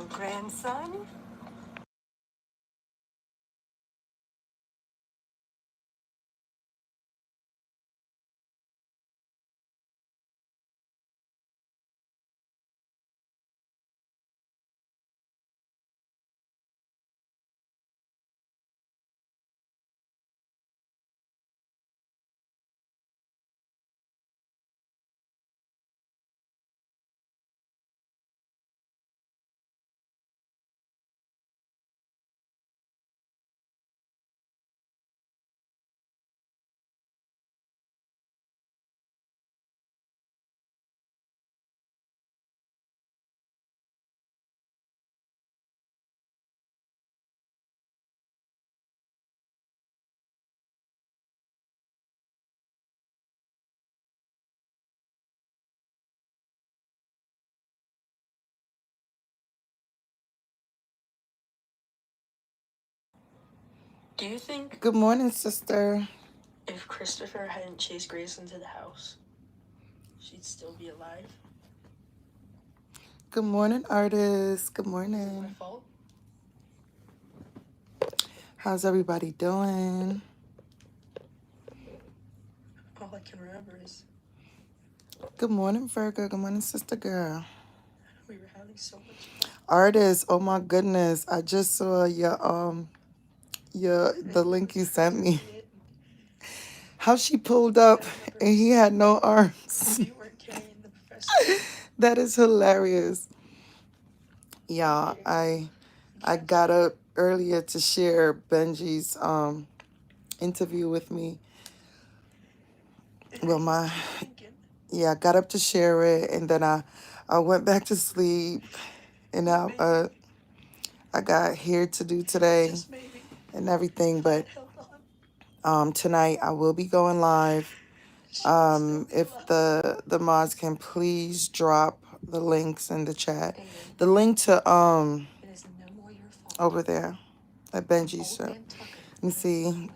little grandson. Do you think... Good morning, sister. If Christopher hadn't chased Grace into the house, she'd still be alive? Good morning, artist. Good morning. Is it my fault? How's everybody doing? All I can remember is... Good morning, Virgo. Good morning, sister girl. We were having so much fun. Artist, oh my goodness. I just saw the link you sent me. How she pulled up and he had no arms. You weren't carrying the professor. That is hilarious. Yeah, I got up earlier to share Benji's interview with me. Well, I got up to share it, and then I went back to sleep, and I got here to do today and everything, but tonight I will be going live. If the mods can please drop the links in the chat. The link to over there at Benji's show. Let me see.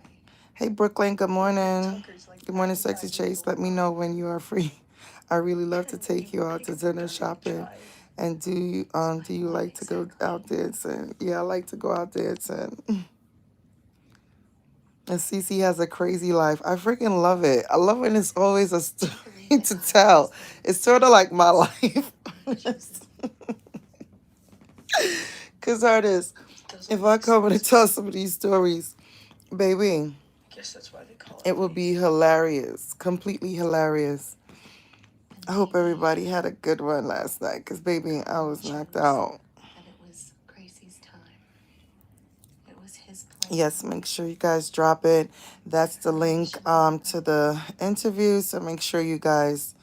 Hey Brooklyn, good morning. Good morning, Sexy Chase. Let me know when you are free. I really love to take you out to dinner shopping. And do you like to go out dancing? Yeah, I like to go out dancing. And Cece has a crazy life. I freaking love it. I love when it's always a story to tell. It's sort of like my life. Because artists, if I come and tell some of these stories, baby, it will be hilarious. Completely hilarious. I hope everybody had a good one last night. Because, baby, I was knocked out. Yes, make sure you guys drop it. That's the link to the interview. So make sure you guys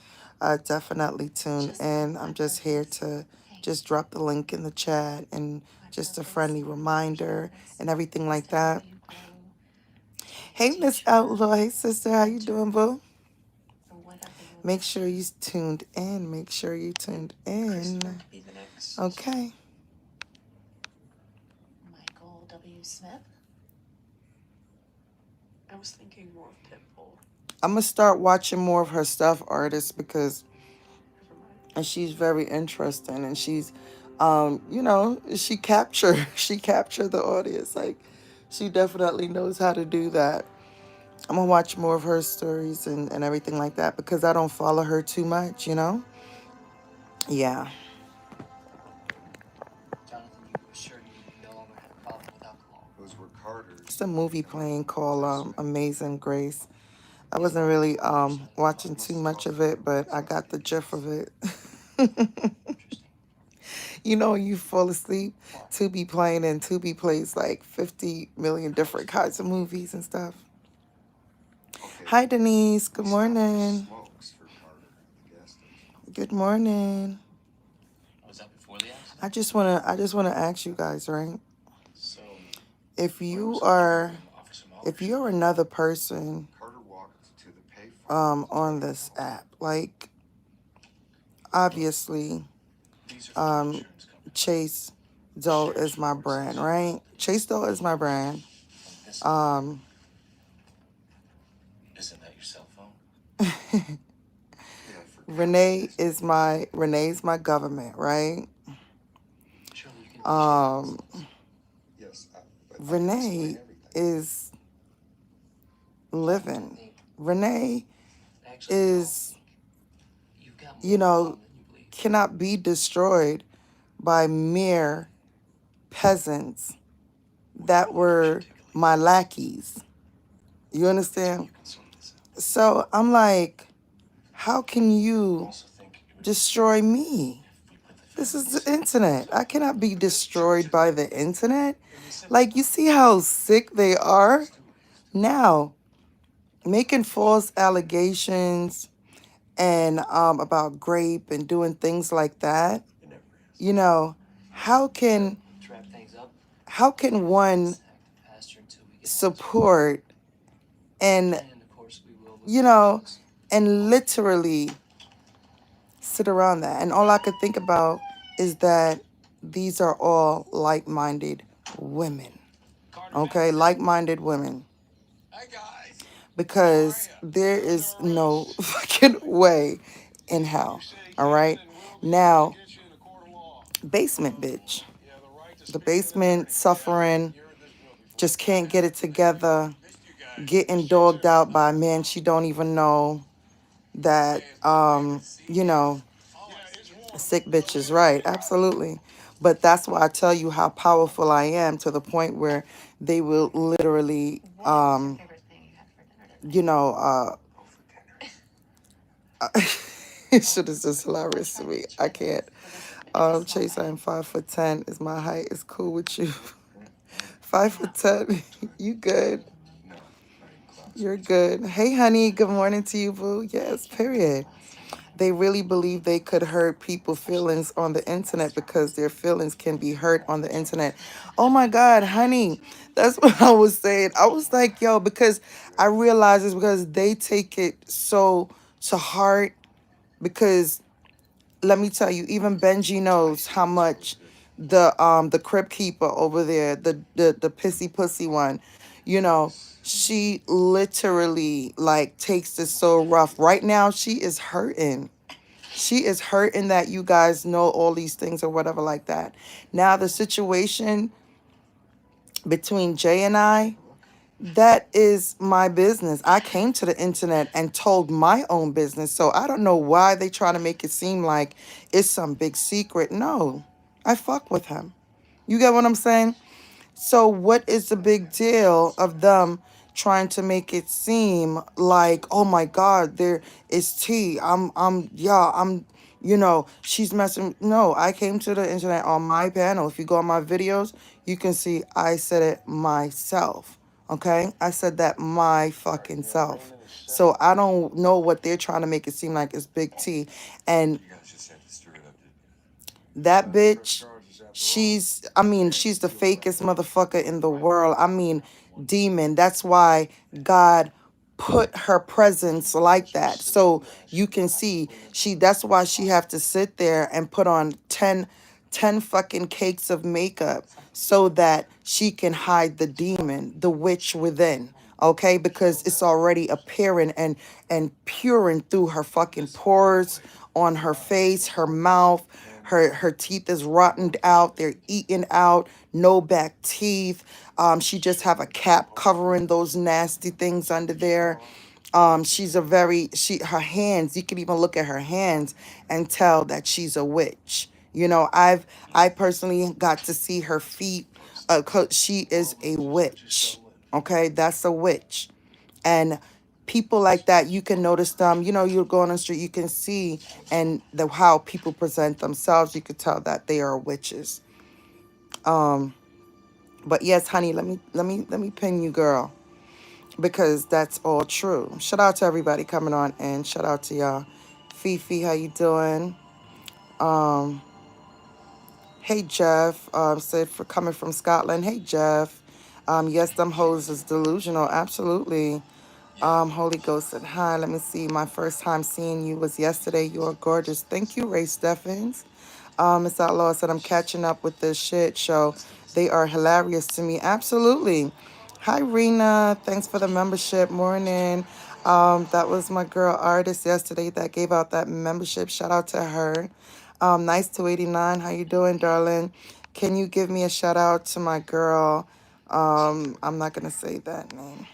definitely tune in. I'm just here to just drop the link in the chat and just a friendly reminder and everything like that. Hey, Miss Outlaw. Hey, sister. How you doing, boo? Make sure you tuned in. Make sure you tuned in. Okay. Michael W. Smith. I was thinking more of Pitbull. I'm going to start watching more of her stuff, artists, because and she's very interesting. And she's, she captured the audience. Like, she definitely knows how to do that. I'm going to watch more of her stories and everything like that because I don't follow her too much, Yeah. It's a movie playing called Amazing Grace. I wasn't really watching too much of it, but I got the gist of it. You fall asleep, Tubi playing, and Tubi plays like 50 million different kinds of movies and stuff. Hi, Denise. Good morning. Good morning. I just wanna ask you guys, right? If you're another person on this app, like obviously Chase Doll is my brand, right? Chase Doll is my brand. Isn't that your cell phone? Renee's my government, right? Um, Renee is living. Renee is, you know, cannot be destroyed by mere peasants that were my lackeys. You understand? So I'm like, how can you destroy me? This is the internet. I cannot be destroyed by the internet. Like, you see how sick they are? Now, making false allegations and about grape and doing things like that. You know, how can one support and, you know, and literally sit around that? And all I could think about is that these are all like-minded women. Okay, like-minded women. Because there is no fucking way in hell. All right? Now, basement bitch. The basement suffering, just can't get it together, getting dogged out by a man she don't even know, that, you know, sick bitches, right? Absolutely. But that's why I tell you how powerful I am, to the point where they will literally, you know, shit is just hilarious to me. I can't. ChaSe, I'm 5'10" is my height. It's cool with you. 5'10", you good? You're good. Hey, honey. Good morning to you, boo. Yes, period. They really believe they could hurt people's feelings on the internet because their feelings can be hurt on the internet. Oh my God, honey. That's what I was saying. I was like, yo, because I realize it's because they take it so to heart. Because let me tell you, even Benji knows how much the crib keeper over there, the pissy pussy one, you know, she literally like takes this so rough. Right now, she is hurting. She is hurting that you guys know all these things or whatever like that. Now, the situation between Jay and I, that is my business. I came to the internet and told my own business. So I don't know why they try to make it seem like it's some big secret. No, I fuck with him. You get what I'm saying? So what is the big deal of them trying to make it seem like, oh my God, there is tea. You know, she's messing. No, I came to the internet on my panel. If you go on my videos, you can see I said it myself. Okay? I said that my fucking self. So I don't know what they're trying to make it seem like it's big T. And that bitch, she's the fakest motherfucker in the world. I mean, demon. That's why God put her presence like that. So you can see that's why she have to sit there and put on 10 fucking cakes of makeup so that she can hide the demon, the witch within. Okay, because it's already appearing and pouring through her fucking pores, on her face, her mouth. Her teeth is rotted out. They're eaten out. No back teeth. She just have a cap covering those nasty things under there. She's her hands, you can even look at her hands and tell that she's a witch. You know, I personally got to see her feet. 'Cause she is a witch. Okay, that's a witch. And people like that, you can notice them. You know, you're going on the street, you can see, and how people present themselves, you could tell that they are witches. But yes, honey, let me pin you, girl, because that's all true. Shout out to everybody coming on, and shout out to y'all. Fifi, how you doing? Um, hey Jeff, said for coming from Scotland. Hey Jeff. Yes, them hoes is delusional. Absolutely. Holy Ghost said hi. Let me see. My first time seeing you was yesterday. You are gorgeous. Thank you, Ray Steffens. Miss Outlaw said I'm catching up with this shit show. They are hilarious to me. Absolutely. Hi, Rena. Thanks for the membership. Morning. That was my girl artist yesterday that gave out that membership. Shout out to her. Nice 289. How you doing, darling? Can you give me a shout out to my girl? I'm not gonna say that name.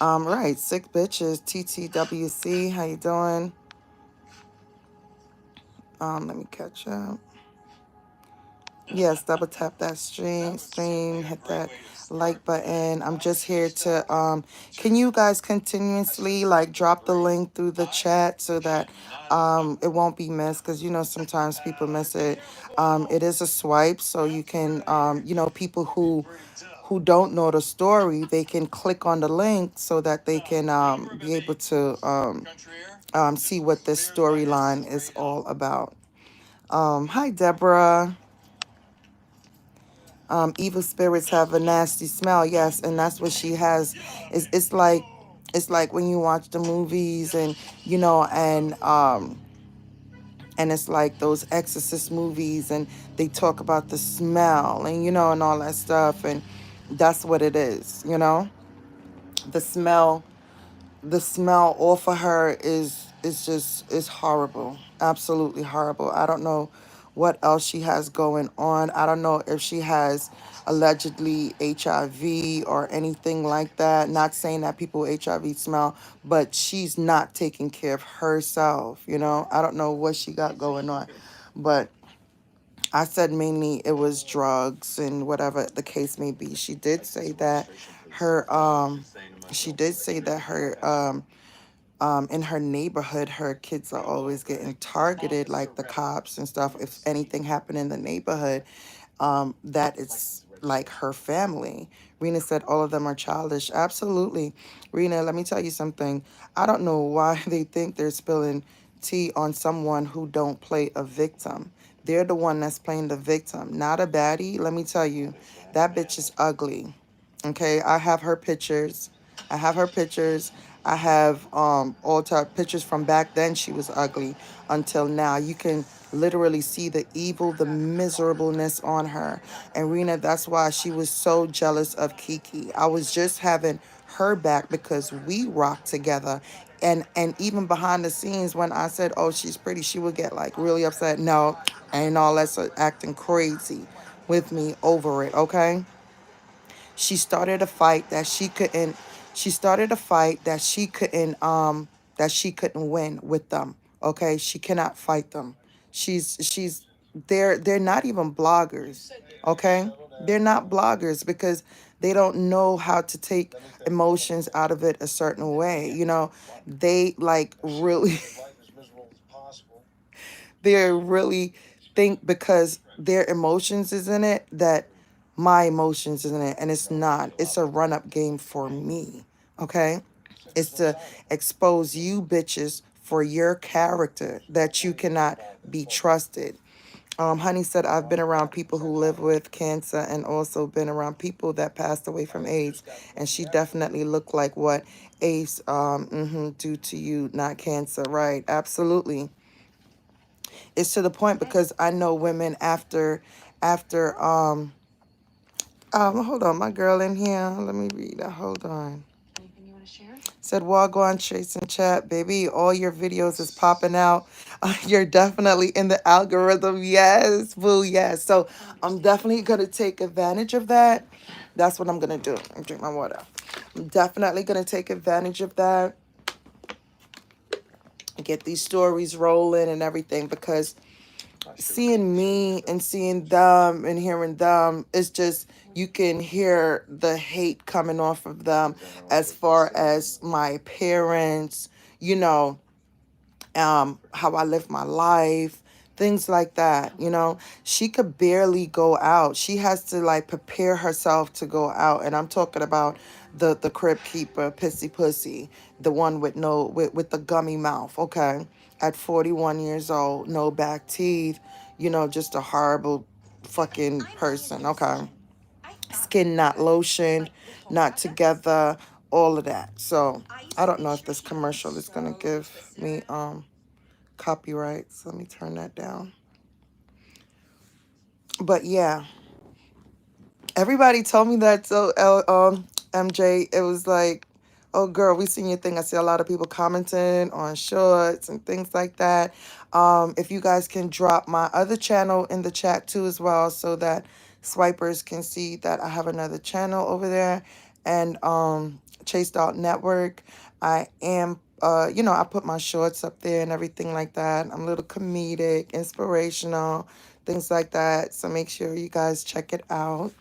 Right, Sick Bitches, TTWC, how you doing? Let me catch up. Yes, double tap that stream, hit that like button. I'm just here to can you guys continuously like drop the link through the chat so that it won't be missed, because you know sometimes people miss it. It is a swipe, so you can you know, people who don't know the story, they can click on the link so that they can be able to see what this storyline is all about. Hi Deborah. Evil spirits have a nasty smell, yes, and that's what she has. It's like when you watch the movies, and you know, and it's like those exorcist movies, and they talk about the smell, and you know, and all that stuff, and that's what it is, you know. The smell the smell off of her is horrible, absolutely horrible. I don't know what else she has going on. I don't know if she has allegedly HIV or anything like that. Not saying that people with HIV smell, but she's not taking care of herself, you know. I don't know what she got going on, but I said mainly it was drugs and whatever the case may be. She did say that her in her neighborhood, her kids are always getting targeted, like the cops and stuff. If anything happened in the neighborhood, that it's like her family. Rena said all of them are childish. Absolutely. Rena, let me tell you something. I don't know why they think they're spilling tea on someone who don't play a victim. They're the one that's playing the victim, not a baddie. Let me tell you, that bitch is ugly. Okay, I have her pictures. I have her pictures. I have all type pictures from back then. She was ugly until now. You can literally see the evil, the miserableness on her. And Rena, that's why she was so jealous of Kiki. I was just having her back because we rocked together. And even behind the scenes, when I said, "Oh, she's pretty," she would get like really upset. No, ain't all that acting crazy with me over it. Okay. She started a fight that she couldn't she started a fight that she couldn't win with them. Okay, she cannot fight them. She's they're not even bloggers. Okay, they're not bloggers because they don't know how to take emotions out of it a certain way, you know. They like really they really think because their emotions is in it that my emotions is in it, and it's not. It's a run up game for me. Okay, it's to expose you bitches for your character, that you cannot be trusted. Honey said, I've been around people who live with cancer and also been around people that passed away from AIDS, and she definitely looked like what AIDS do to you, not cancer. Right, absolutely. It's to the point because I know women after hold on, my girl in here. Let me read that. Hold on. Anything you want to share? Said Wagwan Chase and Chat, baby. All your videos is popping out. You're definitely in the algorithm. Yes, boo, yes. So I'm definitely gonna take advantage of that. That's what I'm gonna do. I'm drink my water. I'm definitely gonna take advantage of that. Get these stories rolling and everything, because seeing me and seeing them and hearing them, it's just, you can hear the hate coming off of them as far as my parents, you know, how I live my life, things like that, you know. She could barely go out. She has to like prepare herself to go out. And I'm talking about the crib keeper, Pissy Pussy, the one with no with the gummy mouth, okay? At 41 years old, no back teeth, you know, just a horrible fucking person, okay? Skin not lotioned, not together, all of that. So I don't know if this commercial is gonna give me copyright, so let me turn that down. But yeah, everybody told me that. So MJ, it was like, Oh, girl, we seen your thing. I see a lot of people commenting on shorts and things like that. If you guys can drop my other channel in the chat too as well, so that swipers can see that I have another channel over there. And Chase Network. I am, I put my shorts up there and everything like that. I'm a little comedic, inspirational, things like that. So make sure you guys check it out.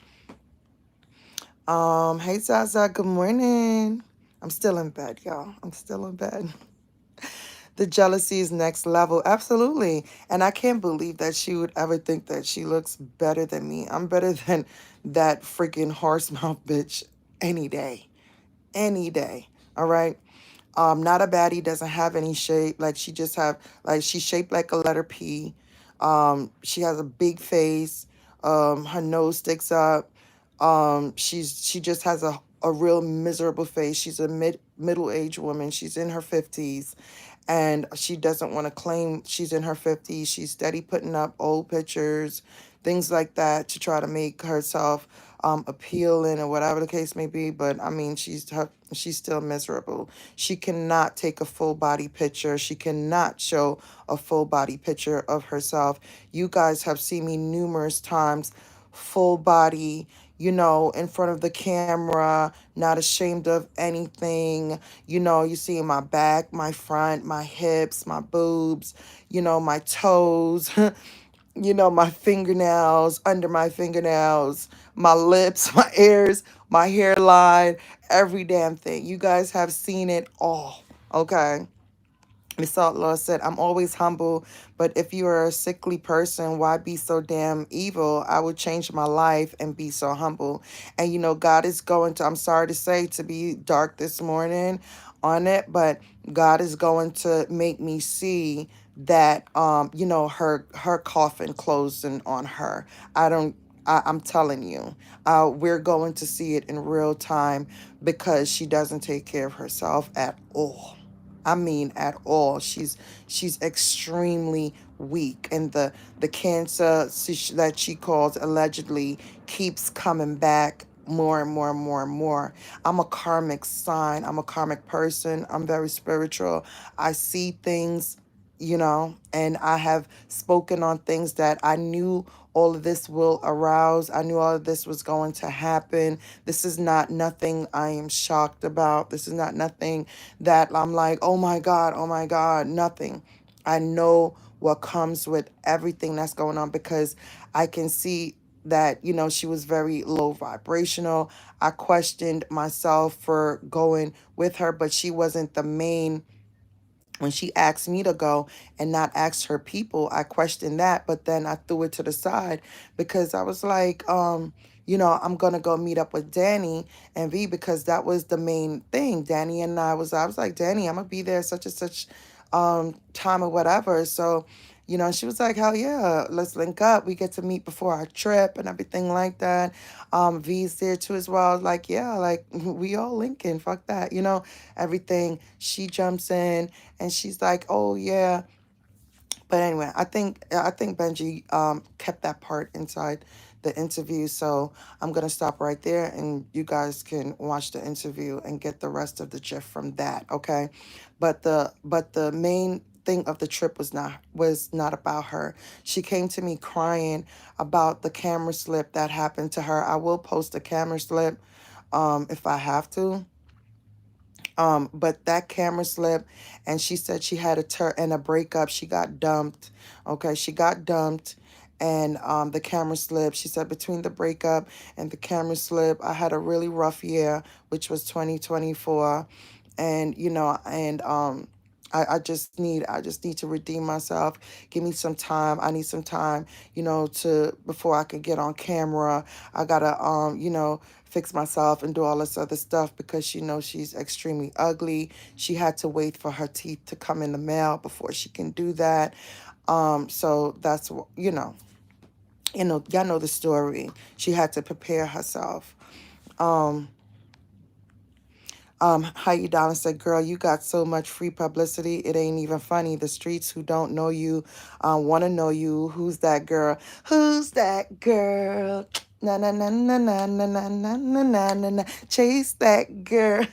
Hey Zaza, good morning. I'm still in bed, y'all. I'm still in bed. The jealousy is next level. Absolutely. And I can't believe that she would ever think that she looks better than me. I'm better than that freaking horse mouth bitch any day. Any day. All right. Not a baddie, doesn't have any shape. Like she just have like she's shaped like a letter P. She has a big face. Her nose sticks up. She just has a real miserable face. She's a middle-aged woman. She's in her 50s, and she doesn't want to claim she's in her 50s. She's steady putting up old pictures, things like that, to try to make herself appealing or whatever the case may be. But I mean, she's still miserable. She cannot take a full body picture. She cannot show a full body picture of herself. You guys have seen me numerous times, full body, in front of the camera, not ashamed of anything. You see my back, my front, my hips, my boobs, my toes, my fingernails, under my fingernails, my lips, my ears, my hairline, every damn thing. You guys have seen it all, okay? Miss Outlaw said, I'm always humble, but if you are a sickly person, why be so damn evil? I would change my life and be so humble. And God is going to, I'm sorry to say, to be dark this morning on it, but God is going to make me see that her coffin closing on her. I'm telling you, we're going to see it in real time, because she doesn't take care of herself at all. I mean, at all. She's extremely weak, and the cancer that she calls allegedly keeps coming back more and more and more and more. I'm a karmic sign. I'm a karmic person. I'm very spiritual. I see things, and I have spoken on things that I knew all of this will arouse. I knew all of this was going to happen. This is not nothing I am shocked about. This is not nothing that I'm like, oh my God, nothing. I know what comes with everything that's going on, because I can see that, she was very low vibrational. I questioned myself for going with her, but she wasn't the main. When she asked me to go and not ask her people, I questioned that, but then I threw it to the side, because I was like, I'm gonna go meet up with Danny and V, because that was the main thing. Danny and I was like, Danny, I'm gonna be there such and such time or whatever. So, she was like, hell yeah, let's link up. We get to meet before our trip and everything like that. V's there too as well. Like, yeah, like we all linking. Fuck that, everything. She jumps in and she's like, oh yeah. But anyway, I think Benji kept that part inside the interview. So I'm gonna stop right there, and you guys can watch the interview and get the rest of the gist from that. Okay, but the main thing of the trip was not about her. She came to me crying about the camera slip that happened to her. I will post a camera slip if I have to. But that camera slip, and she said she had a breakup. She got dumped. Okay, she got dumped, and the camera slip. She said between the breakup and the camera slip, I had a really rough year, which was 2024, and I just need to redeem myself. Give me some time. I need some time, to before I can get on camera. I gotta fix myself and do all this other stuff, because she knows she's extremely ugly. She had to wait for her teeth to come in the mail before she can do that. So that's y'all know the story. She had to prepare herself. Um, how you down and said, girl, you got so much free publicity. It ain't even funny. The streets who don't know you want to know you. Who's that girl? Who's that girl? Na na na na na na na na na na na. Chase that girl.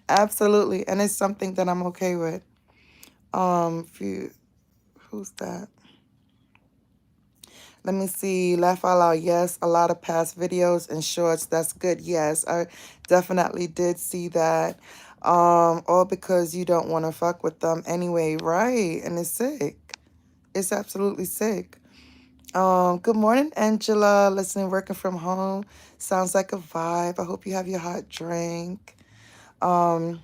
Absolutely. And it's something that I'm okay with. Who's that? Let me see. Laugh out loud. Yes. A lot of past videos and shorts. That's good. Yes. I definitely did see that. All because you don't want to fuck with them anyway. Right. And it's sick. It's absolutely sick. Good morning, Angela. Listening, working from home. Sounds like a vibe. I hope you have your hot drink. Let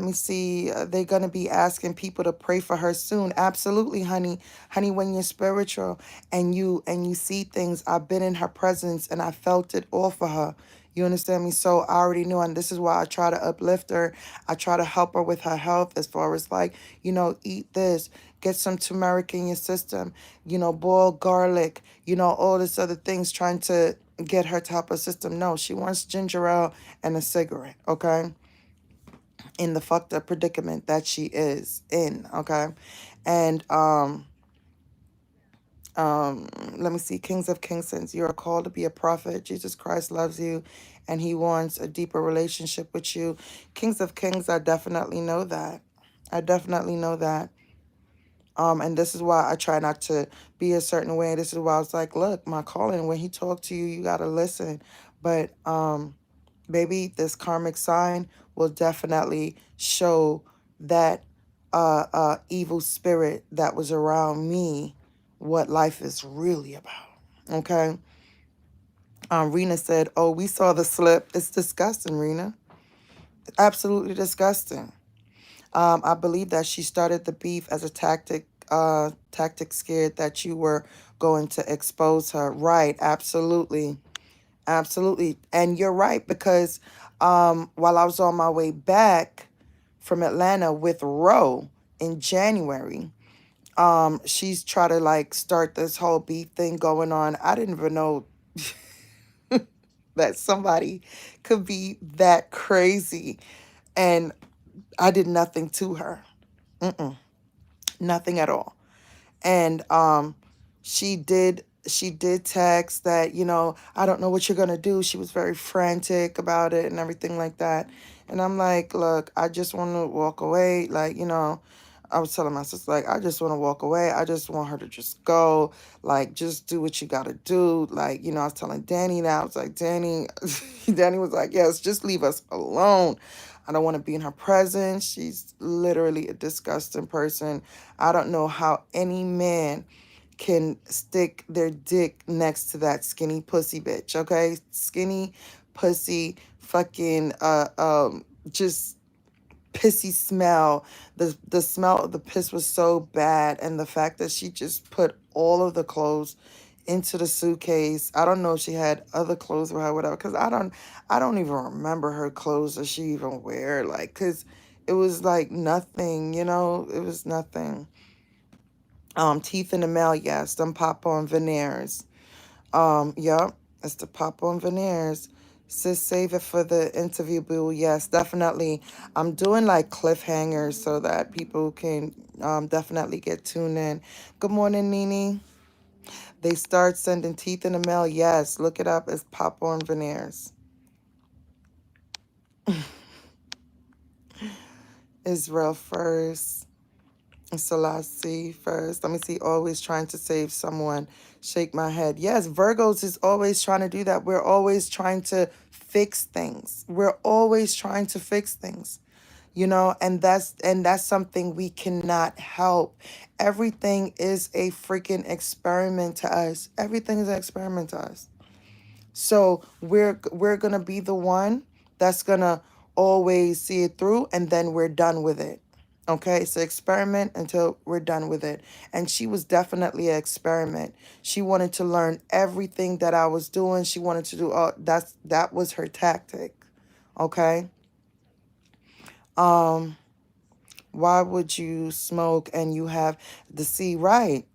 me see. They're gonna be asking people to pray for her soon. Absolutely, honey. Honey, when you're spiritual and you see things, I've been in her presence and I felt it all for her. You understand me? So I already knew, and this is why I try to uplift her. I try to help her with her health as far as like, eat this, get some turmeric in your system, boil garlic, all this other things, trying to get her to help her system. No, she wants ginger ale and a cigarette, okay? In the fucked up predicament that she is in, okay? And let me see. Kings of Kingsons, you are called to be a prophet. Jesus Christ loves you and he wants a deeper relationship with you. Kings of Kings, I definitely know that. I definitely know that. And this is why I try not to be a certain way. This is why I was like, look, my calling, when he talked to you, you gotta listen. But baby, this karmic sign will definitely show that evil spirit that was around me what life is really about. Okay. Rena said, oh, we saw the slip. It's disgusting, Rena. Absolutely disgusting. I believe that she started the beef as a tactic scared that you were going to expose her. Right. Absolutely. Absolutely. And you're right, because while I was on my way back from Atlanta with Ro in January, she's trying to like start this whole beef thing going on. I didn't even know that somebody could be that crazy. And I did nothing to her. Nothing at all. And she did text that, I don't know what you're gonna do. She was very frantic about it and everything like that. And I'm like, look, I just want to walk away. Like, I was telling my sister, like, I just want to walk away. I just want her to just go. Like, just do what you gotta do. Like, I was telling Danny now. I was like, Danny, Danny was like, yes, just leave us alone. I don't want to be in her presence. She's literally a disgusting person. I don't know how any man can stick their dick next to that skinny pussy bitch, okay? Skinny pussy fucking just pissy smell. The smell of the piss was so bad, and the fact that she just put all of the clothes into the suitcase. I don't know if she had other clothes with her, whatever, because I don't even remember her clothes that she even wear, like, because it was like nothing, it was nothing. Teeth in the mail, yes, them pop-on veneers. Yep, it's the pop-on veneers. Sis, save it for the interview, boo. Yes, definitely. I'm doing like cliffhangers so that people can definitely get tuned in. Good morning, Nene. They start sending teeth in the mail. Yes, look it up as pop-on veneers. Israel first. Selassie first. Let me see. Always trying to save someone. Shake my head. Yes, Virgos is always trying to do that. We're always trying to fix things. We're always trying to fix things. And that's something we cannot help. Everything is a freaking experiment to us. Everything is an experiment to us. So we're gonna be the one that's gonna always see it through, and then we're done with it. Okay, so experiment until we're done with it. And she was definitely an experiment. She wanted to learn everything that I was doing. She wanted to do all that was her tactic. Okay. Why would you smoke and you have the C right?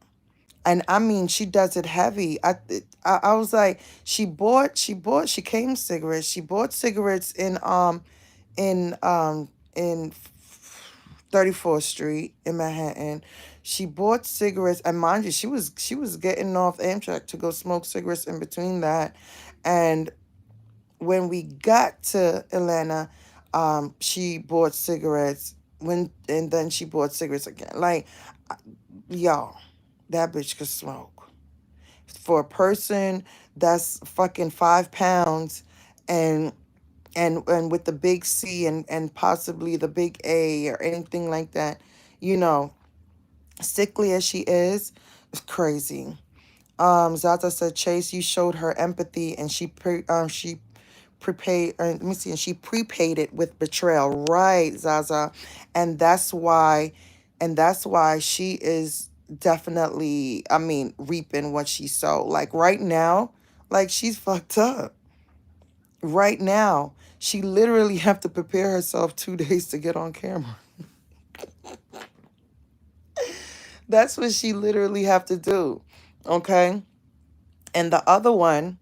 And I mean, she does it heavy. I was like, she came cigarettes. She bought cigarettes in 34th Street in Manhattan. She bought cigarettes, and mind you, she was getting off Amtrak to go smoke cigarettes in between that. And when we got to Atlanta, She bought cigarettes and then she bought cigarettes again. Like, y'all, that bitch could smoke. For a person that's fucking 5 pounds and and with the big C and possibly the big A or anything like that, you know, sickly as she is, it's crazy. Zaza said, Chase, you showed her empathy and she prepaid, let me see, and she prepaid it with betrayal. Right, Zaza. And that's why she is definitely, I mean, reaping what she sowed. Like right now, like she's fucked up. Right now, she literally have to prepare herself 2 days to get on camera. That's what she literally have to do. Okay. And the other one,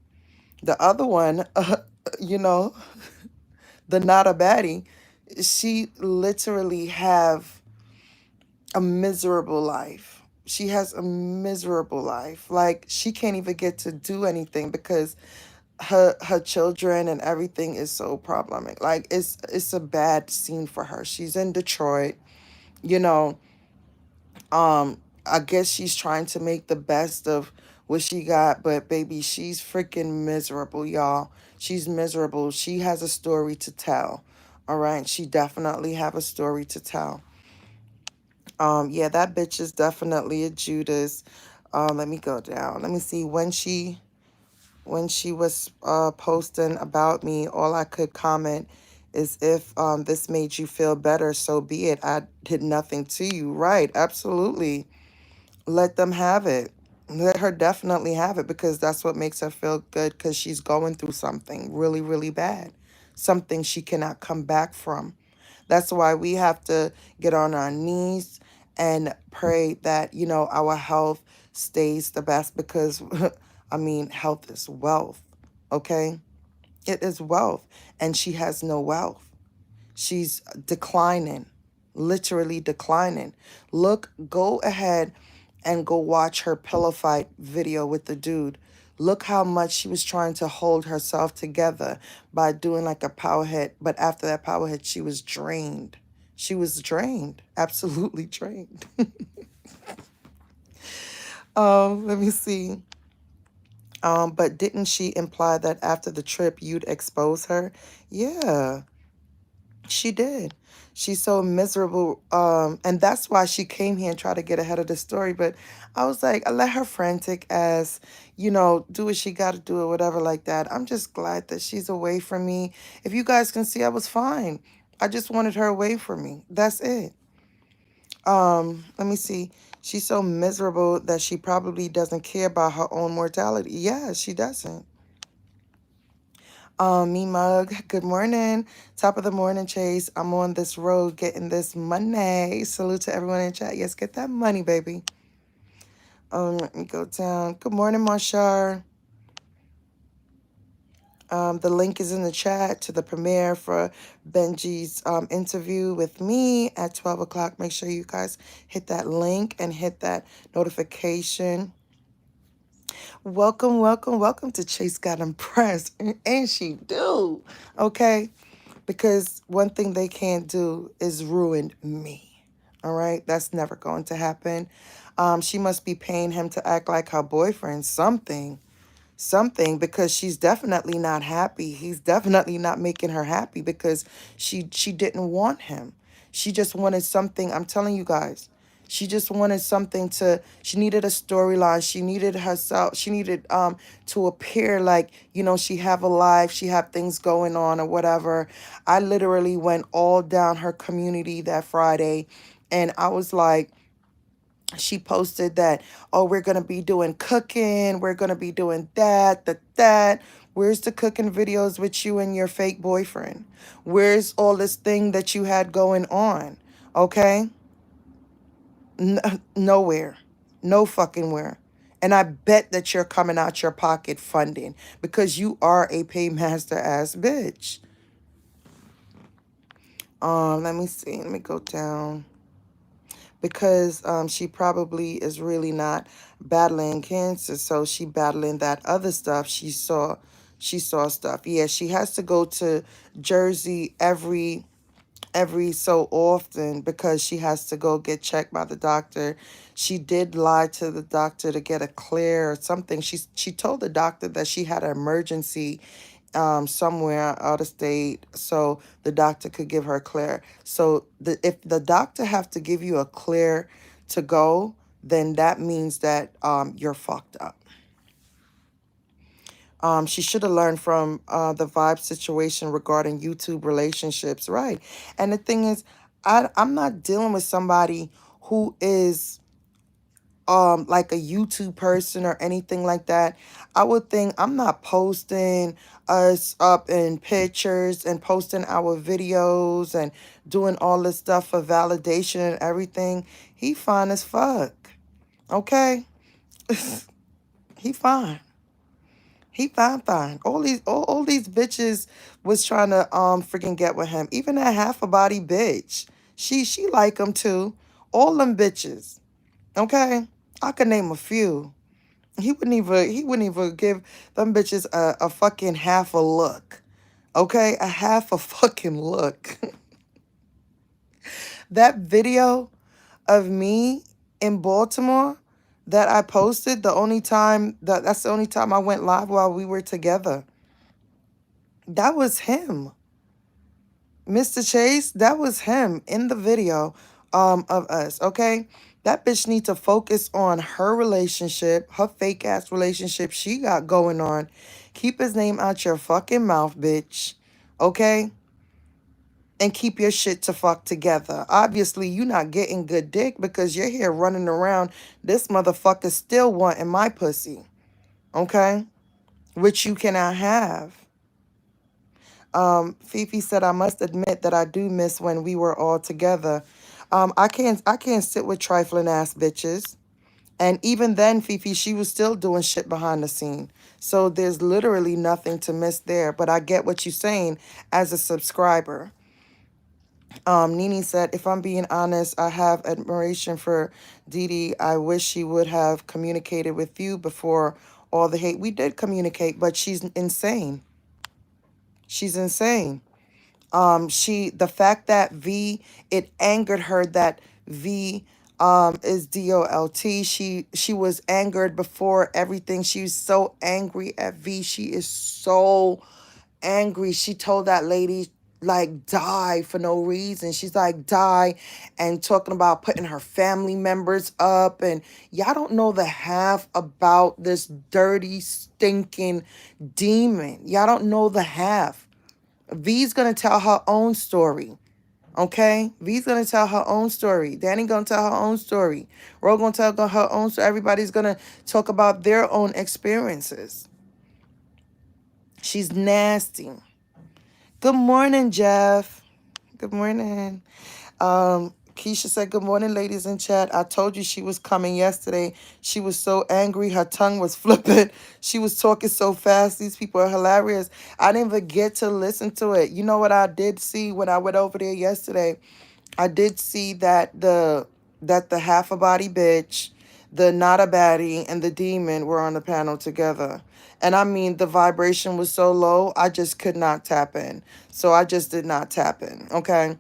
you know, the not a baddie, she literally have a miserable life. She has a miserable life. Like she can't even get to do anything because her children and everything is so problematic. Like it's a bad scene for her. She's in Detroit, you know. I guess she's trying to make the best of what she got, but baby, she's freaking miserable, y'all. She's miserable. She has a story to tell. All right, she definitely have a story to tell. Yeah, that bitch is definitely a Judas. Let me go down. Let me see when she was posting about me. All I could comment is if this made you feel better, so be it. I did nothing to you. Right? Absolutely. Let them have it. Let her definitely have it because that's what makes her feel good because she's going through something really, really bad. Something she cannot come back from. That's why we have to get on our knees and pray that, you know, our health stays the best because, I mean, health is wealth, okay? It is wealth, and she has no wealth. She's declining, literally declining. Look, go ahead and go watch her pillow fight video with the dude. Look how much she was trying to hold herself together by doing like a power hit. But after that power hit, she was drained. She was drained, absolutely drained. Let me see. But didn't she imply that after the trip you'd expose her? Yeah. She did. She's so miserable. And that's why she came here and tried to get ahead of the story. But I was like, I let her frantic ass, you know, do what she got to do or whatever like that. I'm just glad that she's away from me. If you guys can see, I was fine. I just wanted her away from me. That's it. Let me see. She's so miserable that she probably doesn't care about her own mortality. Yeah, she doesn't. Me mug, good morning. Top of the morning, Chase. I'm on this road getting this money. Salute to everyone in chat. Yes, get that money, baby. Let me go down. Good morning, Marshar. The link is in the chat to the premiere for Benji's interview with me at 12 o'clock. Make sure you guys hit that link and hit that notification. Welcome, welcome, welcome to Chase Got Impressed. And she do. Okay? Because one thing they can't do is ruin me. All right? That's never going to happen. She must be paying him to act like her boyfriend. Something, because she's definitely not happy. He's definitely not making her happy because she didn't want him. She just wanted something. I'm telling you guys. She just wanted something she needed a storyline. She needed herself. She needed to appear like, you know, she have a life, she have things going on or whatever. I literally went all down her community that Friday and I was like, she posted that, oh, we're going to be doing cooking. We're going to be doing that. Where's the cooking videos with you and your fake boyfriend? Where's all this thing that you had going on? Okay? Nowhere. No fucking where. And I bet that you're coming out your pocket funding because you are a paymaster ass bitch. Let me see. Let me go down. Because she probably is really not battling cancer, so she battling that other stuff she saw She saw stuff. Yeah, she has to go to Jersey every so often because she has to go get checked by the doctor. She did lie to the doctor to get a clear or something. She told the doctor that she had an emergency somewhere out of state, so the doctor could give her a clear. So if the doctor have to give you a clear to go, then that means that you're fucked up. She should have learned from the vibe situation regarding YouTube relationships, right? And the thing is, I'm not dealing with somebody who is like a YouTube person or anything like that. I would think I'm not posting us up in pictures and posting our videos and doing all this stuff for validation and everything. He fine as fuck. Okay? He fine. He fine. All these bitches was trying to freaking get with him. Even that half a body bitch. She like him too. All them bitches. Okay? I could name a few. He wouldn't even give them bitches a fucking half a look. Okay? A half a fucking look. That video of me in Baltimore that I posted, that's the only time I went live while we were together. That was him. Mr. ChaSe, that was him in the video of us, okay? That bitch needs to focus on her relationship, her fake ass relationship she got going on. Keep his name out your fucking mouth, bitch. Okay? And keep your shit to fuck together. Obviously, you not getting good dick because you're here running around. This motherfucker still wanting my pussy. Okay? Which you cannot have. Fifi said, I must admit that I do miss when we were all together. I can't sit with trifling ass bitches. And even then, Fifi, she was still doing shit behind the scene. So there's literally nothing to miss there. But I get what you're saying as a subscriber. Nene said, if I'm being honest, I have admiration for Dee. I wish she would have communicated with you before all the hate. We did communicate, but she's insane. She's insane. The fact that V, it angered her that V is DOLT. She was angered before everything. She was so angry at V. She is so angry. She told that lady, like, die for no reason. She's like, die, and talking about putting her family members up. And y'all don't know the half about this dirty, stinking demon. Y'all don't know the half. V's gonna tell her own story. Okay? V's gonna tell her own story. Danny gonna tell her own story. Ro gonna tell her own story. Everybody's gonna talk about their own experiences. She's nasty. Good morning, Jeff. Good morning. Keisha said, good morning, ladies in chat. I told you she was coming yesterday. She was so angry. Her tongue was flipping. She was talking so fast. These people are hilarious. I didn't even get to listen to it. You know what I did see when I went over there yesterday? I did see that the half a body bitch, the not a baddie, and the demon were on the panel together. And I mean, the vibration was so low, I just could not tap in. So I just did not tap in. Okay.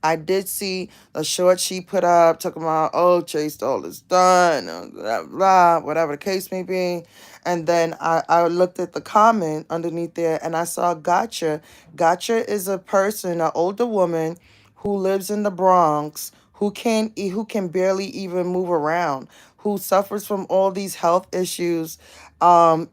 I did see a short she put up talking about, oh, ChaSe all is done, blah, blah, whatever the case may be. And then I looked at the comment underneath there and I saw Gotcha. Gotcha is a person, an older woman who lives in the Bronx, who can barely even move around, who suffers from all these health issues, can't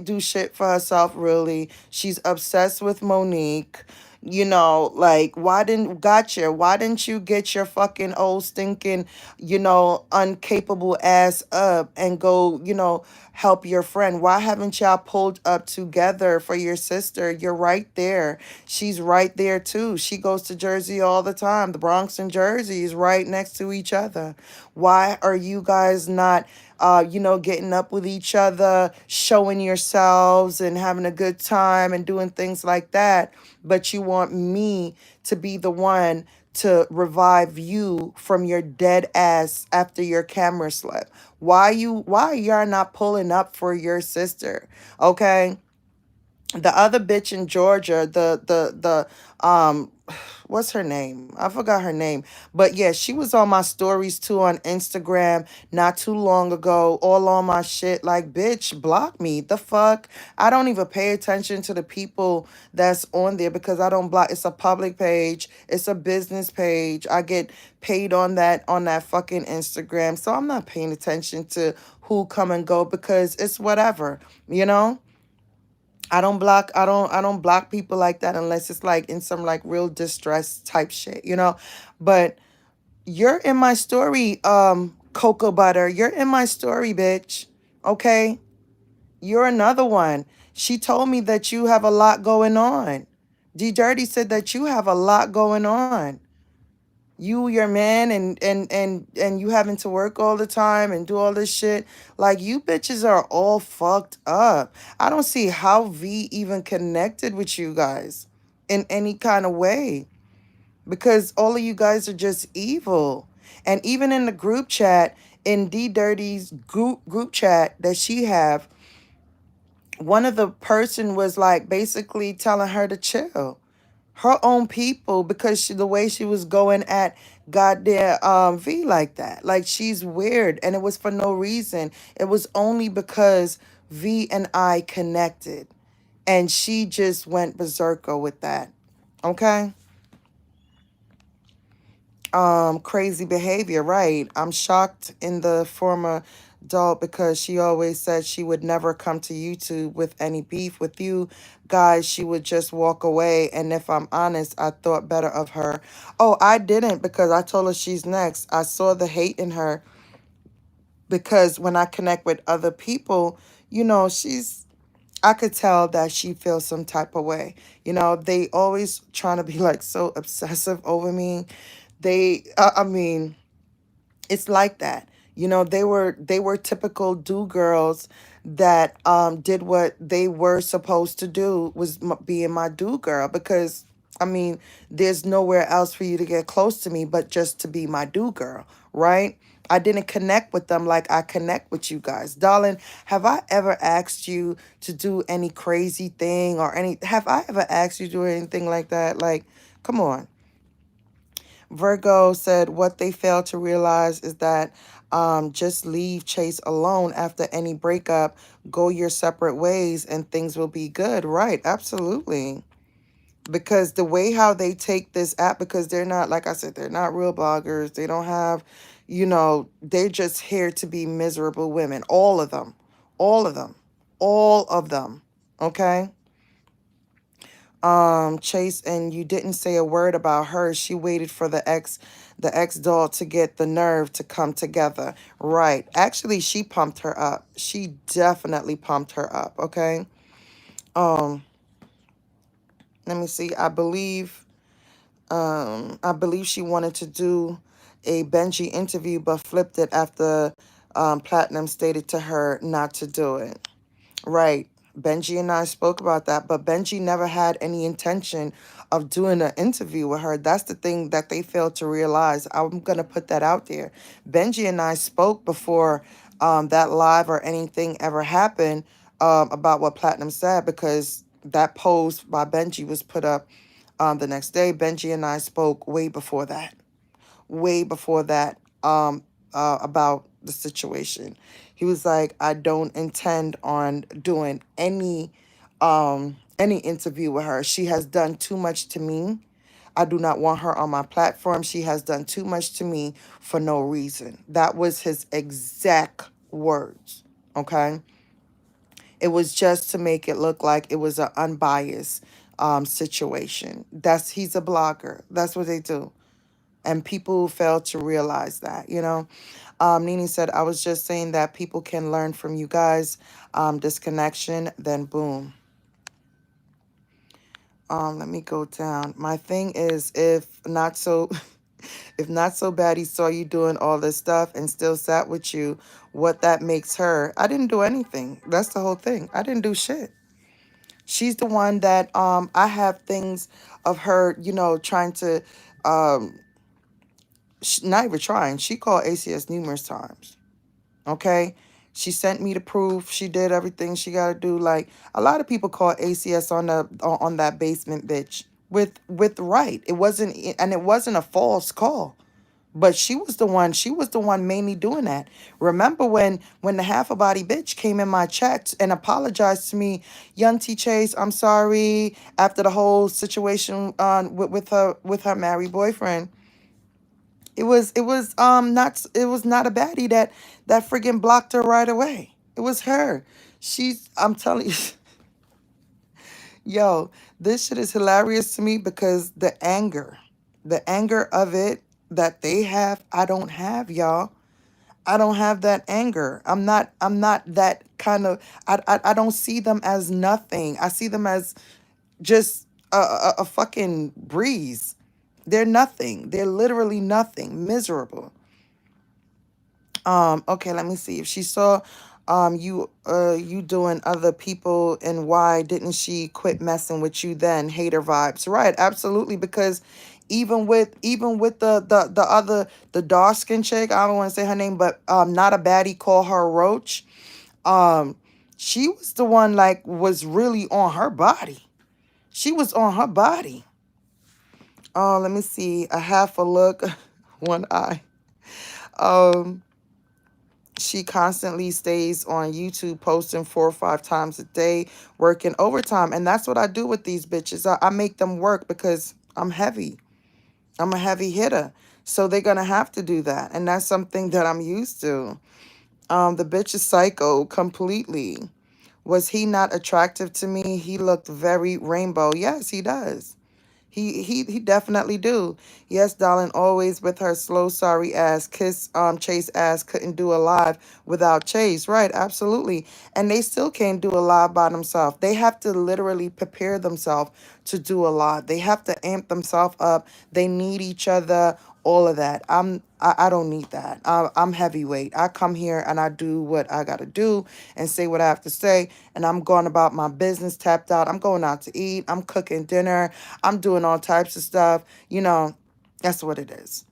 do shit for herself really. She's obsessed with Monique. Like, why didn't you get your fucking old stinking, uncapable ass up and go, help your friend? Why haven't y'all pulled up together for your sister? You're right there. She's right there too. She goes to Jersey all the time. The Bronx and Jersey is right next to each other. Why are you guys not getting up with each other, showing yourselves and having a good time and doing things like that? But you want me to be the one to revive you from your dead ass after your camera slept? Why y'all not pulling up for your sister? Okay? The other bitch in Georgia, the what's her name? I forgot her name. But yeah, she was on my stories too on Instagram not too long ago, all on my shit. Like, bitch, block me. The fuck? I don't even pay attention to the people that's on there because I don't block. It's a public page. It's a business page. I get paid on that fucking Instagram. So I'm not paying attention to who come and go because it's whatever, you know? I don't block people like that unless it's like in some like real distress type shit, you know? But you're in my story, cocoa butter. You're in my story, bitch. Okay? You're another one. She told me that you have a lot going on. D Dirty said that you have a lot going on. You, your man, and you having to work all the time and do all this shit. Like, you bitches are all fucked up. I don't see how V even connected with you guys in any kind of way, because all of you guys are just evil. And even in the group chat, in D Dirty's group chat that she have, one of the person was like basically telling her to chill, her own people, because the way she was going at goddamn V like that. Like, she's weird, and it was for no reason. It was only because V and I connected, and she just went berserker with that. Okay? Crazy behavior, right? I'm shocked in the former adult because she always said she would never come to YouTube with any beef with you guys. She would just walk away. And if I'm honest, I thought better of her. Oh, I didn't, because I told her she's next. I saw the hate in her because when I connect with other people, you know, I could tell that she feels some type of way. You know, they always trying to be like so obsessive over me. I mean, it's like that. You know, they were typical do girls that did what they were supposed to do, was being my do girl, because I mean, there's nowhere else for you to get close to me but just to be my do girl, right? I didn't connect with them like I connect with you guys. Darling, have I ever asked you to do any crazy thing or have I ever asked you to do anything like that? Like, come on. Virgo said what they fail to realize is that just leave ChaSe alone after any breakup, go your separate ways, and things will be good. Right, absolutely. Because the way how they take this app, because they're not, like I said, they're not real bloggers. They don't have, you know, they're just here to be miserable women. All of them. All of them. All of them. Okay? ChaSe, and you didn't say a word about her. She waited for the ex doll to get the nerve to come together. Right. Actually, she pumped her up. She definitely pumped her up, okay? Um, Let me see. I believe she wanted to do a Benji interview but flipped it after Platinum stated to her not to do it. Right. Benji and I spoke about that, but Benji never had any intention of doing an interview with her. That's the thing that they failed to realize. I'm going to put that out there. Benji and I spoke before that live or anything ever happened about what Platinum said, because that post by Benji was put up the next day. Benji and I spoke way before that, about the situation. He was like, I don't intend on doing any interview with her. She has done too much to me. I do not want her on my platform. She has done too much to me for no reason. That was his exact words. Okay. It was just to make it look like it was an unbiased situation. He's a blogger. That's what they do. And people fail to realize that, you know. Nene said, I was just saying that people can learn from you guys. Disconnection, then boom. Let me go down. My thing is, if not so if not so bad he saw you doing all this stuff and still sat with you, what that makes her. I didn't do anything. That's the whole thing. I didn't do shit. She's the one that I have things of her, you know, trying to not even trying. She called ACS numerous times. Okay. She sent me the proof. She did everything she got to do. Like, a lot of people call ACS on that basement bitch with right. It wasn't, and it wasn't a false call. But she was the one mainly doing that. Remember when the half a body bitch came in my chat and apologized to me, Young T Chase, I'm sorry, after the whole situation with her married boyfriend. It was not a baddie that friggin' blocked her right away. It was her. I'm telling you, yo, this shit is hilarious to me because the anger of it that they have, I don't have, y'all. I don't have that anger. I'm not that kind of, I don't see them as nothing. I see them as just a fucking breeze. They're nothing. They're literally nothing. Miserable. Okay, let me see. If she saw you doing other people, and why didn't she quit messing with you then? Hater vibes. Right, absolutely, because even with the other, the dark skin chick, I don't want to say her name, but not a baddie, call her Roach. Um she was the one, like, was really on her body. She was on her body. Oh, let me see. A half a look, one eye. Um She constantly stays on YouTube posting 4 or 5 times a day, working overtime. And that's what I do with these bitches. I make them work because I'm heavy. I'm a heavy hitter. So they're going to have to do that. And that's something that I'm used to. The bitch is psycho completely. Was he not attractive to me? He looked very rainbow. Yes, he does. He definitely do. Yes, darling, always with her slow, sorry ass. Kiss Chase ass couldn't do a live without Chase. Right, absolutely. And they still can't do a live by themselves. They have to literally prepare themselves to do a live. They have to amp themselves up. They need each other, all of that. I don't need that. I'm heavyweight. I come here and I do what I gotta do and say what I have to say, and I'm going about my business, tapped out. I'm going out to eat. I'm cooking dinner. I'm doing all types of stuff. That's what it is.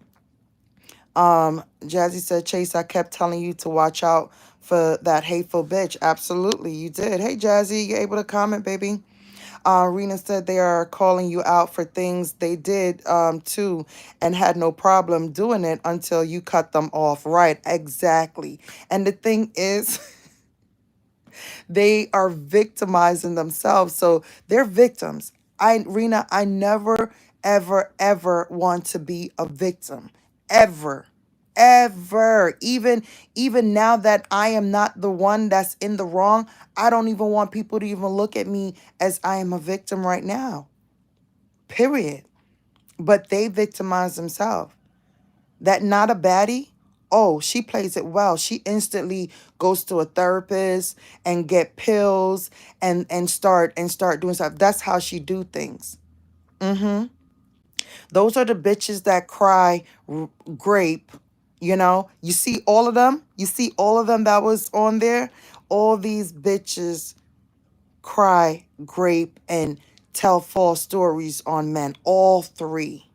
Jazzy said, Chase, I kept telling you to watch out for that hateful bitch. Absolutely, you did. Hey, Jazzy, you able to comment, baby? Rena said they are calling you out for things they did too, and had no problem doing it until you cut them off. Right, exactly. And the thing is, they are victimizing themselves. So they're victims. Rena, I never, ever, ever want to be a victim. Ever. Ever. Even now that I am not the one that's in the wrong, I don't even want people to even look at me as I am a victim right now. Period. But they victimize themselves. That not a baddie, oh, she plays it well. She instantly goes to a therapist and get pills and start doing stuff. That's how she do things. Those are the bitches that cry grape. You see all of them. You see all of them that was on there. All these bitches cry grape and tell false stories on men. All three.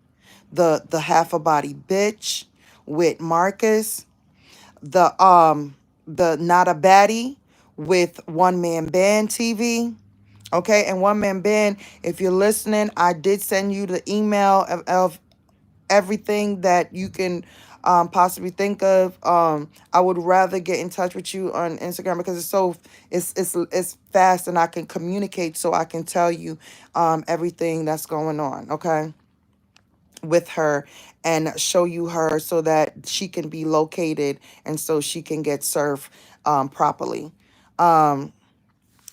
The half a body bitch with Marcus, the not a baddie with One Man Band TV. Okay, and One Man Band, if you're listening, I did send you the email of everything that you can possibly think of. I would rather get in touch with you on Instagram because it's fast, and I can communicate, so I can tell you everything that's going on. Okay, with her, and show you her so that she can be located and so she can get served properly.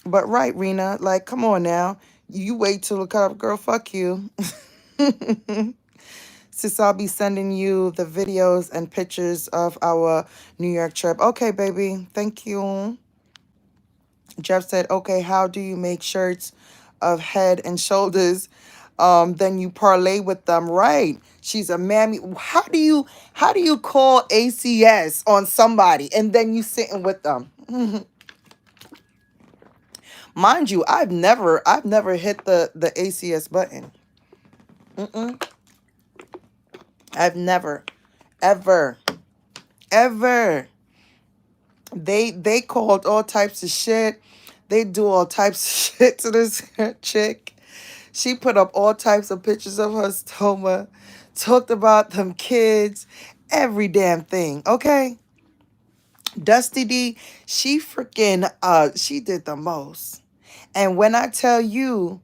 But right, Rena, like, come on now. You wait till look up, girl, fuck you. Sis, I'll be sending you the videos and pictures of our New York trip. Okay, baby. Thank you. Jeff said, okay, how do you make shirts of Head and Shoulders? Then you parlay with them. Right. She's a mammy. How do you call ACS on somebody and then you sitting with them? Mind you, I've never hit the ACS button. I've never, ever. Ever. They called all types of shit. They do all types of shit to this chick. She put up all types of pictures of her stoma, talked about them kids, every damn thing, okay? Dusty D, she freaking, she did the most. And when I tell you,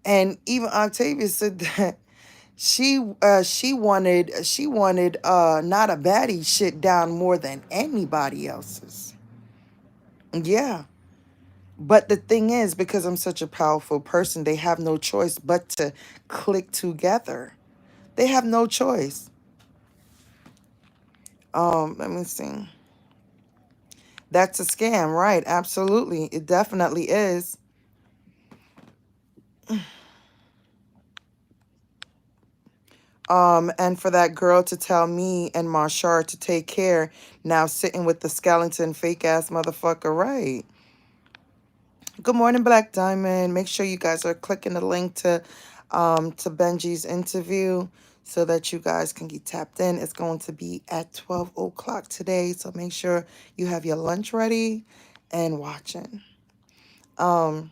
and even Octavia said that she wanted not a baddie shit down more than anybody else's. Yeah. But the thing is, because I'm such a powerful person, they have no choice but to click together. They have no choice. Let me see. That's a scam, right? Absolutely. It definitely is. And for that girl to tell me and Marshall to take care, now sitting with the skeleton fake ass motherfucker, right? Good morning, Black Diamond. Make sure you guys are clicking the link to Benji's interview so that you guys can get tapped in. It's going to be at 12 o'clock today, so make sure you have your lunch ready and watching. And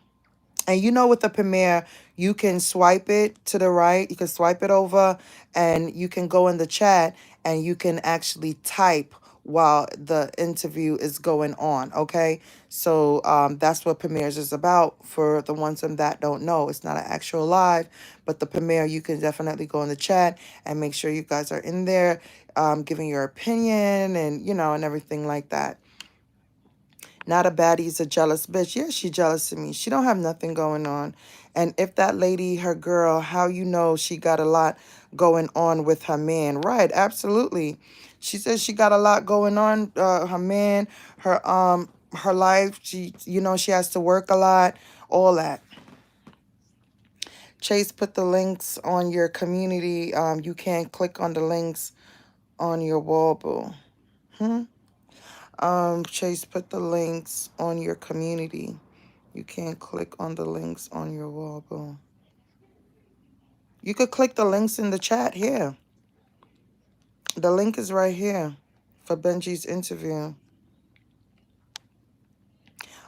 you know, with the premiere, you can swipe it to the right. You can swipe it over and you can go in the chat and you can actually type while the interview is going on. Okay. So that's what premieres is about for the ones that don't know. It's not an actual live, but the premiere, you can definitely go in the chat and make sure you guys are in there giving your opinion and, you know, and everything like that. Not a baddie's a jealous bitch. Yeah, she jealous of me. She don't have nothing going on. And if that lady, her girl, how you know she got a lot going on with her man? Right, absolutely. She says she got a lot going on. Her man, her life. She, you know, she has to work a lot. All that. ChaSe put the links on your community. You can't click on the links on your wall, boo. ChaSe put the links on your community. You can't click on the links on your wall, boo. You could click the links in the chat here. The link is right here for Benji's interview.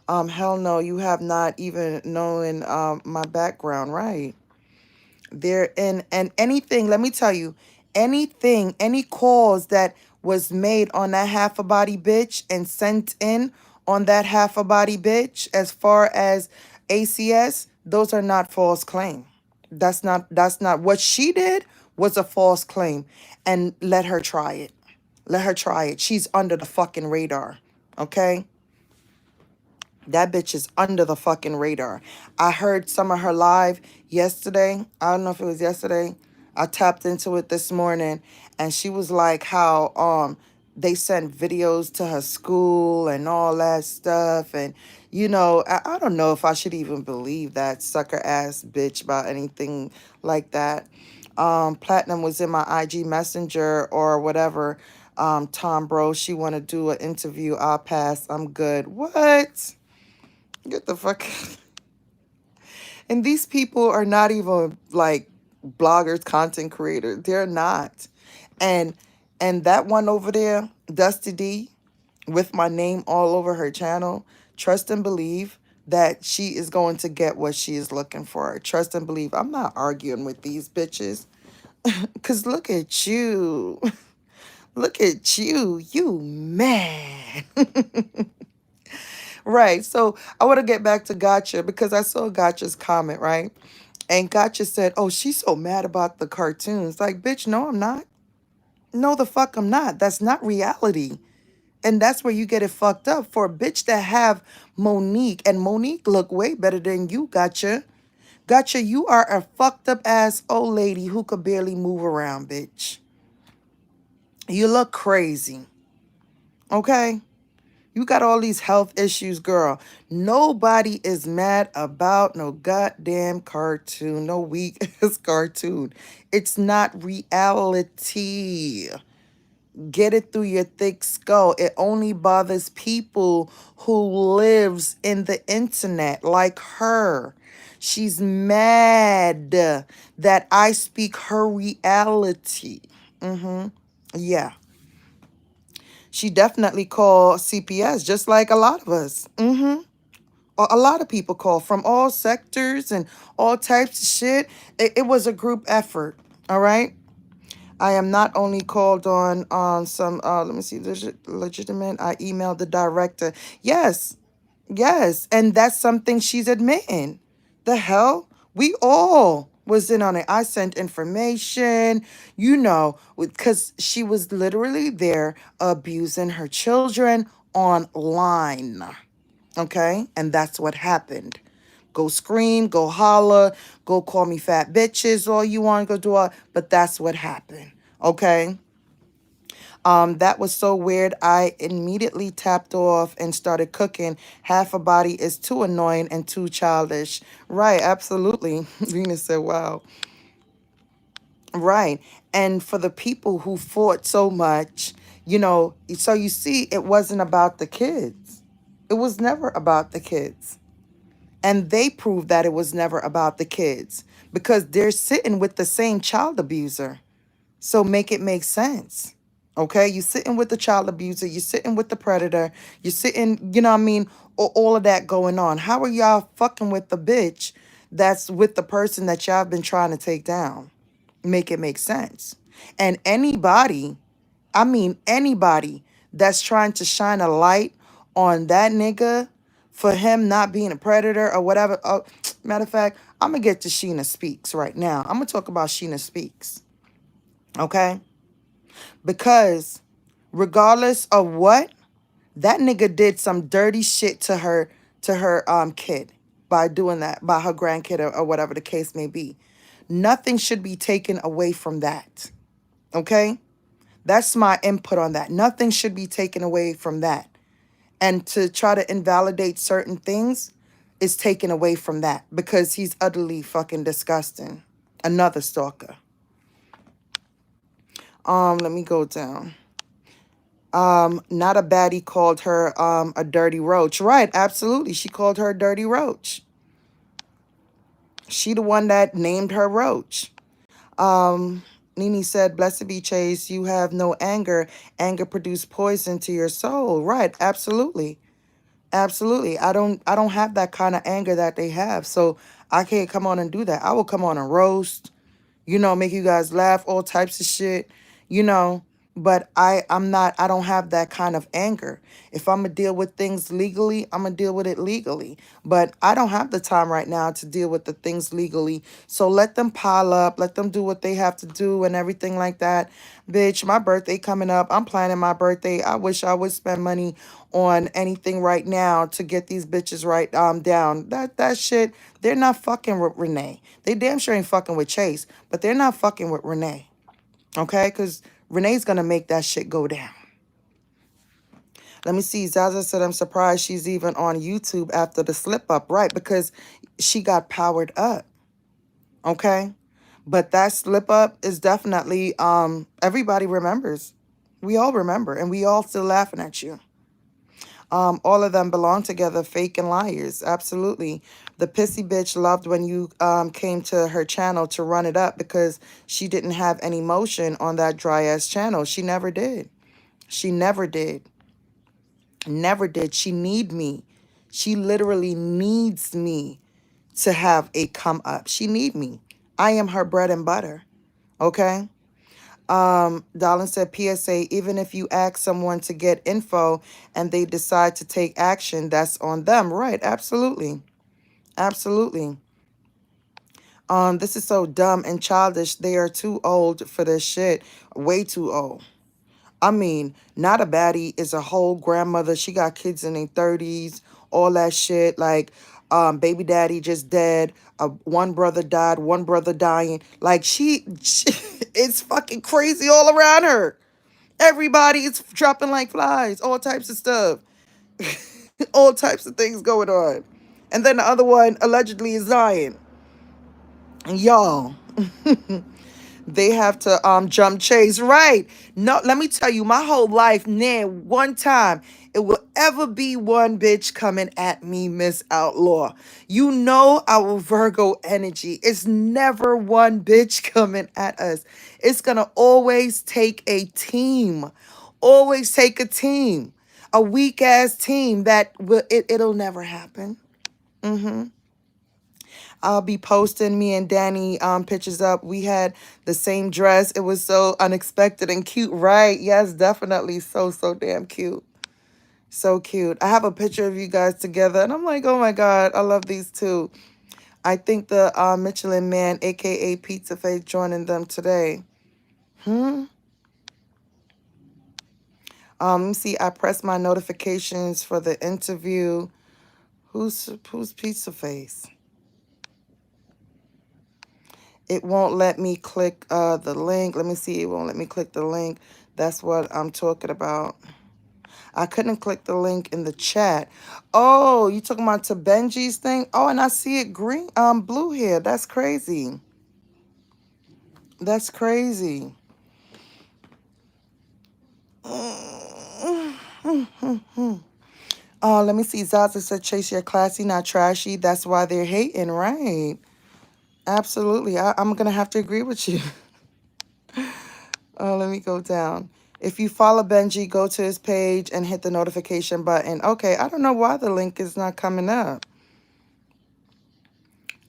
Hell no, you have not even known my background, right? They're in, and anything, let me tell you, anything, any calls that was made on that half a body bitch and sent in on that half a body bitch as far as ACS, those are not false claim. That's not what she did was a false claim. And let her try it. Let her try it. She's under the fucking radar. Okay? That bitch is under the fucking radar. I heard some of her live yesterday. I don't know if it was yesterday. I tapped into it this morning and she was like how they sent videos to her school and all that stuff. And you know, I don't know if I should even believe that sucker ass bitch about anything like that. Platinum was in my IG messenger or whatever. Tom bro, she wanna do an interview. I'll pass. I'm good. What? Get the fuck. And these people are not even like bloggers, content creators. They're not. And that one over there, Dusty D, with my name all over her channel, trust and believe that she is going to get what she is looking for. Trust and believe. I'm not arguing with these bitches. Because look at you. Look at you. You mad. Right. So I want to get back to Gotcha because I saw Gotcha's comment, right? And Gotcha said, oh, she's so mad about the cartoons. Like, bitch, no, I'm not. No, the fuck I'm not. That's not reality. And that's where you get it fucked up. For a bitch to have Monique, and Monique look way better than you, Gotcha. Gotcha, you are a fucked up ass old lady who could barely move around, bitch. You look crazy. Okay? You got all these health issues, girl. Nobody is mad about no goddamn cartoon. No weak ass cartoon. It's not reality. Get it through your thick skull. It only bothers people who lives in the internet like her. She's mad that I speak her reality. Yeah. She definitely called CPS, just like a lot of us. A lot of people call from all sectors and all types of shit. It was a group effort. All right. I am not only called on some let me see, legitimate. I emailed the director. Yes, yes, and that's something she's admitting. The hell, we all was in on it. I sent information, because she was literally there abusing her children online. Okay, and that's what happened. Go scream, go holler, go call me fat bitches, all you want to go do all, but that's what happened. Okay. That was so weird. I immediately tapped off and started cooking. Half a body is too annoying and too childish. Right, absolutely. Venus said, wow. Right. And for the people who fought so much, so you see, it wasn't about the kids. It was never about the kids. And they proved that it was never about the kids because they're sitting with the same child abuser. So make it make sense. Okay? You're sitting with the child abuser. You're sitting with the predator. You're sitting, you know what I mean? All of that going on. How are y'all fucking with the bitch that's with the person that y'all been trying to take down? Make it make sense. And anybody that's trying to shine a light on that nigga for him not being a predator or whatever. Oh, matter of fact, I'm going to get to Sheena Speaks right now. I'm going to talk about Sheena Speaks. Okay? Because regardless of what, that nigga did some dirty shit to her kid by doing that, by her grandkid or whatever the case may be. Nothing should be taken away from that. Okay? That's my input on that. Nothing should be taken away from that. And to try to invalidate certain things is taken away from that because he's utterly fucking disgusting. Another stalker. Let me go down. Not a baddie called her a dirty roach. Right, absolutely. She called her a dirty roach. She the one that named her roach. Nene said, blessed be ChaSe, you have no anger. Anger produced poison to your soul. Right, absolutely. Absolutely. I don't have that kind of anger that they have. So I can't come on and do that. I will come on and roast, make you guys laugh, all types of shit, but I don't have that kind of anger. If I'm going to deal with things legally, I'm going to deal with it legally. But I don't have the time right now to deal with the things legally. So let them pile up, let them do what they have to do and everything like that. Bitch, my birthday coming up. I'm planning my birthday. I wish I would spend money on anything right now to get these bitches right down. That shit, they're not fucking with Renee. They damn sure ain't fucking with ChaSe, but they're not fucking with Renee. Okay? Because Renee's going to make that shit go down. Let me see. Zaza said, I'm surprised she's even on YouTube after the slip up. Right, because she got powered up. Okay? But that slip up is definitely, everybody remembers. We all remember, and we all still laughing at you. All of them belong together, fake and liars. Absolutely. The pissy bitch loved when you came to her channel to run it up because she didn't have any motion on that dry-ass channel. She never did. She never did. Never did. She need me. She literally needs me to have a come up. She need me. I am her bread and butter. Okay? Darlin said, PSA, even if you ask someone to get info and they decide to take action, that's on them. Right. Absolutely. Absolutely. This is so dumb and childish. They are too old for this shit. Way too old. I mean, not a baddie is a whole grandmother. She got kids in their 30s, all that shit. Like, baby daddy just dead. One brother died, one brother dying. Like, she it's fucking crazy all around her. Everybody is dropping like flies. All types of stuff. All types of things going on. And then the other one allegedly is dying. Y'all. They have to jump ChaSe. Right. No, let me tell you, my whole life, one time, it will ever be one bitch coming at me, Miss Outlaw. You know our Virgo energy. It's never one bitch coming at us. It's going to always take a team. Always take a team, a weak ass team that will it'll never happen. I'll be posting me and Danny pictures up. We had the same dress. It was so unexpected and cute, right? Yes, definitely. So damn cute. So cute. I have a picture of you guys together and I'm like, oh my God, I love these two. I think the Michelin Man, aka Pizza Face, joining them today. Let me see. I pressed my notifications for the interview. Who's Pizza Face? It won't let me click the link. Let me see. It won't let me click the link. That's what I'm talking about. I couldn't click the link in the chat. Oh, you talking about to Benji's thing? Oh, and I see it green, blue here. That's crazy. That's crazy. Oh, let me see. Zaza said, Chase, you're classy, not trashy. That's why they're hating, right? Absolutely. I'm going to have to agree with you. Oh, let me go down. If you follow Benji, go to his page and hit the notification button. Okay, I don't know why the link is not coming up.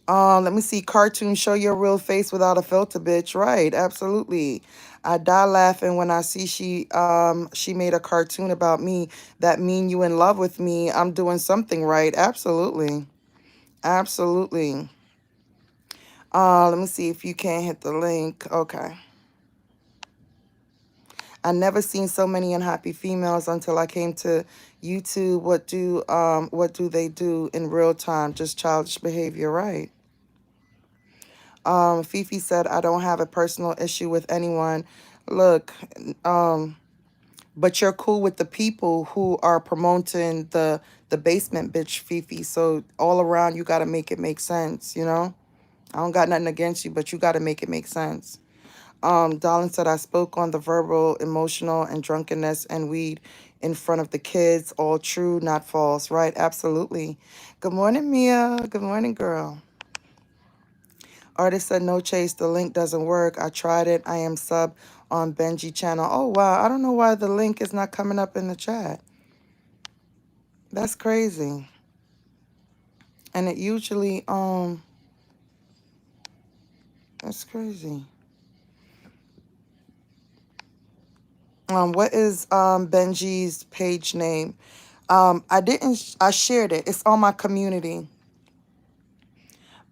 Let me see. Cartoon, show your real face without a filter, bitch. Right, absolutely. I die laughing when I see she made a cartoon about me. That mean you in love with me. I'm doing something right. Absolutely. Absolutely. Let me see if you can't hit the link. Okay. I never seen so many unhappy females until I came to YouTube. What do they do in real time? Just childish behavior, right? Fifi said, I don't have a personal issue with anyone. Look, but you're cool with the people who are promoting the basement bitch, Fifi. So all around, you got to make it make sense, you know? I don't got nothing against you, but you got to make it make sense. Darling said, I spoke on the verbal, emotional, and drunkenness and weed in front of the kids. All true, not false. Right, absolutely. Good morning, Mia. Good morning, girl. Artist said, no, Chase, the link doesn't work. I tried it. I am sub on Benji channel. Oh, wow. I don't know why the link is not coming up in the chat. That's crazy. And it usually, that's crazy. What is Benji's page name? I shared it. It's on my community.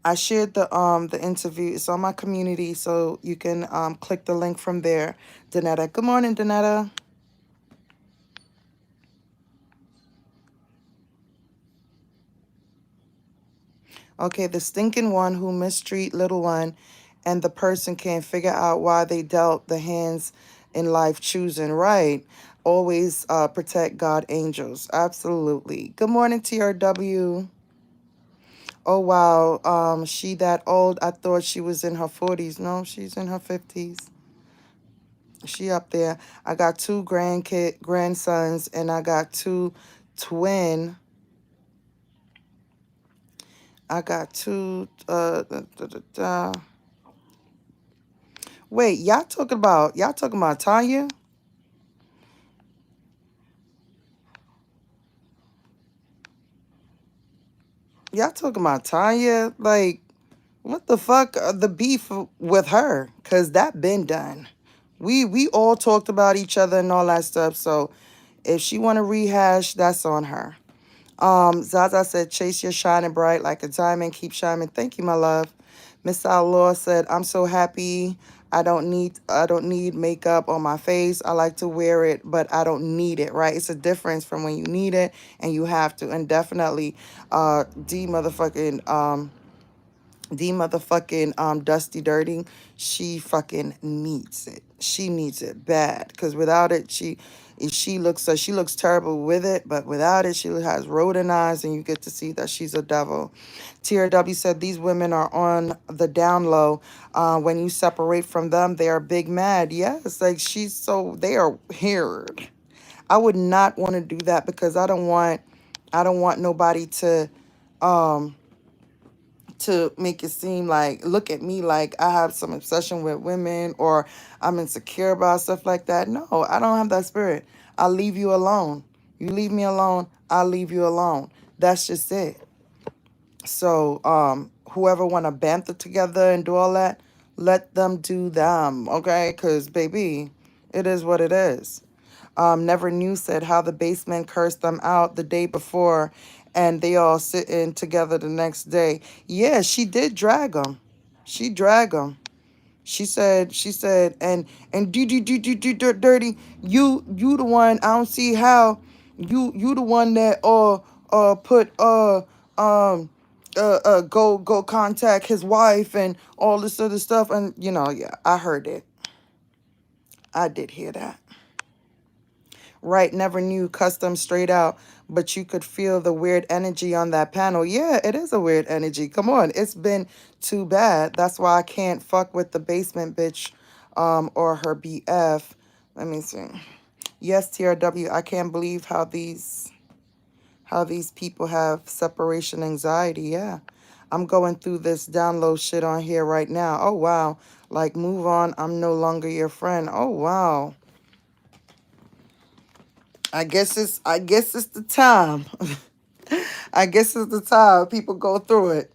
I shared the interview. It's on my community, so you can click the link from there. Danetta. Good morning, Danetta. Okay, the stinking one who mistreat little one, and the person can't figure out why they dealt the hands in life choosing right. Always protect God angels. Absolutely. Good morning, TRW. Oh, wow. She that old? I thought she was in her 40s. No, she's in her 50s. She up there. I got two grandsons, and I got two twin. I got two. Wait, y'all talking about Tanya? Y'all talking about Tanya? Like, what the fuck? The beef with her? Cause that been done. We all talked about each other and all that stuff. So if she want to rehash, that's on her. Zaza said, Chase, you're shining bright like a diamond. Keep shining. Thank you, my love. Miss Outlaw said, I'm so happy. I don't need makeup on my face. I like to wear it, but I don't need it, right? It's a difference from when you need it and you have to. And definitely Dusty Dirty, she fucking needs it. She needs it bad, because without it, she looks terrible with it, but without it, she has rodent eyes, and you get to see that she's a devil. TRW said, these women are on the down low. When you separate from them, they are big mad. Yes, like they are weird. I would not want to do that, because I don't want nobody to make it seem like, look at me like I have some obsession with women or I'm insecure about stuff like that. No, I don't have that spirit. I'll leave you alone. You leave me alone, I'll leave you alone. That's just it. So, whoever want to banter together and do all that, let them do them, okay? Because, baby, it is what it is. Never Knew said how the basement cursed them out the day before and they all sitting together the next day. Yeah, she did drag them. She dragged them. She said, and do dirty. You the one. I don't see how you the one that put go contact his wife and all this other stuff. And yeah, I heard it. I did hear that. Right, Never Knew custom straight out, but you could feel the weird energy on that panel. Yeah, it is a weird energy. Come on, it's been too bad. That's why I can't fuck with the basement bitch or her BF. Let me see. Yes, TRW, I can't believe how these people have separation anxiety. Yeah. I'm going through this download shit on here right now. Oh wow. Like, move on, I'm no longer your friend. Oh wow. I guess it's the time. I guess it's the time people go through it.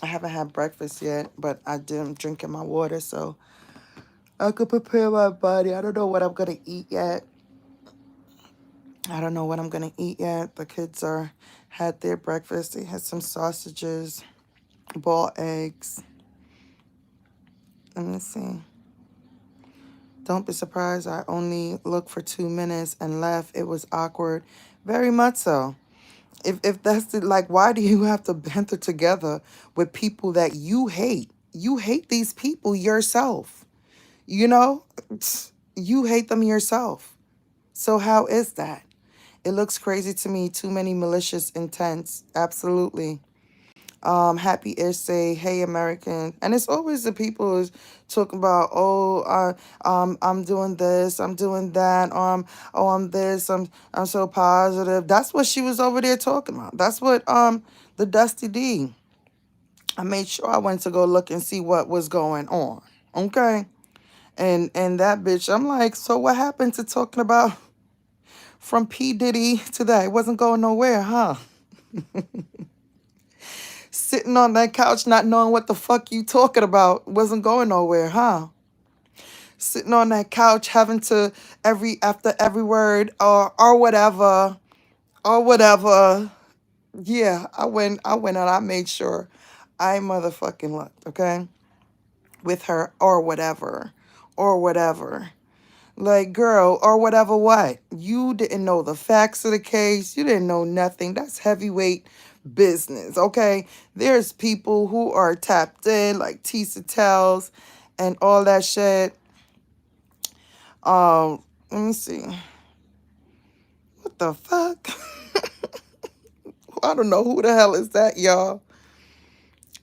I haven't had breakfast yet, but I am drinking my water so I could prepare my body. I don't know what I'm gonna eat yet. The kids had their breakfast. They had some sausages, boiled eggs. Let me see. Don't be surprised I only looked for 2 minutes and left. It was awkward. Very much so. If that's like, why do you have to banter together with people that you hate? You hate these people yourself. You hate them yourself. So how is that? It looks crazy to me. Too many malicious intents. Absolutely. Happy Ish say, hey American, and it's always the people who's talking about, I'm doing this, I'm doing that, I'm this, I'm so positive. That's what she was over there talking about. That's what the Dusty D. I made sure I went to go look and see what was going on. Okay, and that bitch, I'm like, so what happened to talking about from P Diddy to that? It wasn't going nowhere, huh? Sitting on that couch not knowing what the fuck you talking about wasn't going nowhere, huh? Sitting on that couch having to after every word or whatever. Yeah, I went and I made sure I motherfucking looked, okay? With her or whatever. Like, girl, or whatever what? You didn't know the facts of the case. You didn't know nothing. That's heavyweight business, okay? There's people who are tapped in, like Tisa tells and all that shit. Let me see. What the fuck? I don't know who the hell is that, y'all.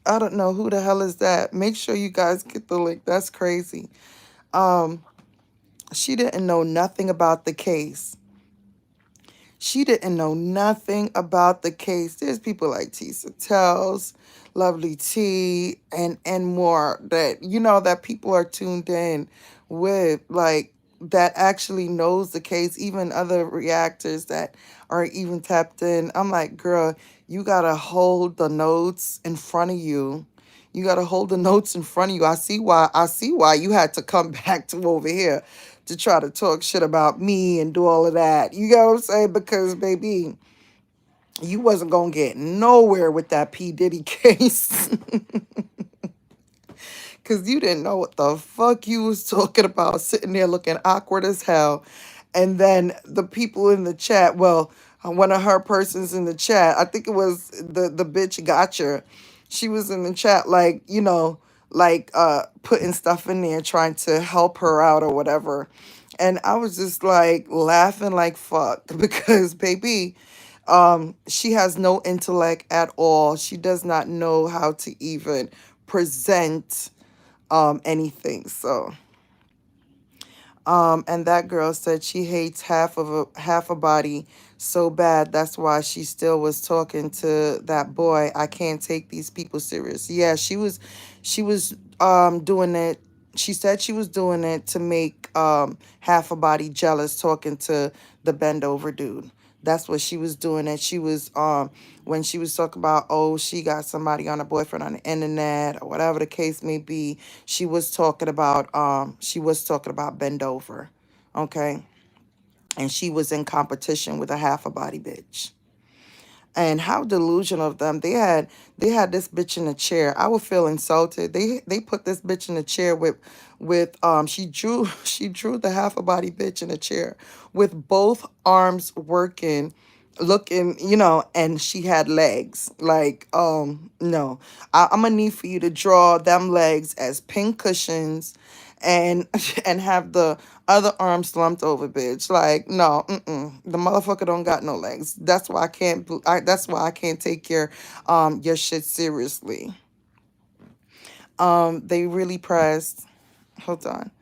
I don't know who the hell is that. Make sure you guys get the link. That's crazy. She didn't know nothing about the case. She didn't know nothing about the case. There's people like Tisa Tells, Lovely T, and more that, that people are tuned in with, like, that actually knows the case, even other reactors that are even tapped in. I'm like, girl, you got to hold the notes in front of you. You got to hold the notes in front of you. I see why you had to come back to over here to try to talk shit about me and do all of that. You know what I'm saying? Because, baby, you wasn't going to get nowhere with that P. Diddy case. Because you didn't know what the fuck you was talking about, sitting there looking awkward as hell. And then the people in the chat, well, one of her persons in the chat, I think it was the bitch Gotcha. She was in the chat, like, putting stuff in there, trying to help her out or whatever. And I was just like laughing like fuck because, baby, she has no intellect at all. She does not know how to even present anything. So and that girl said she hates half a body so bad. That's why she still was talking to that boy. I can't take these people serious. Yeah, she was doing it. She said she was doing it to make half a body jealous, talking to the bend over dude. That's what she was doing. And she was when she was talking about, oh, she got somebody on, a boyfriend on the internet or whatever the case may be, she was talking about bend over. Okay. And she was in competition with a half a body bitch. And how delusional of them. They had this bitch in a chair. I would feel insulted. They put this bitch in a chair with she drew the half a body bitch in a chair with both arms working, looking, and she had legs. Like, no. I'm gonna need for you to draw them legs as pink cushions and and have the other arm slumped over, bitch. Like, no, the motherfucker don't got no legs. That's why I can't take your shit seriously. They really pressed. Hold on.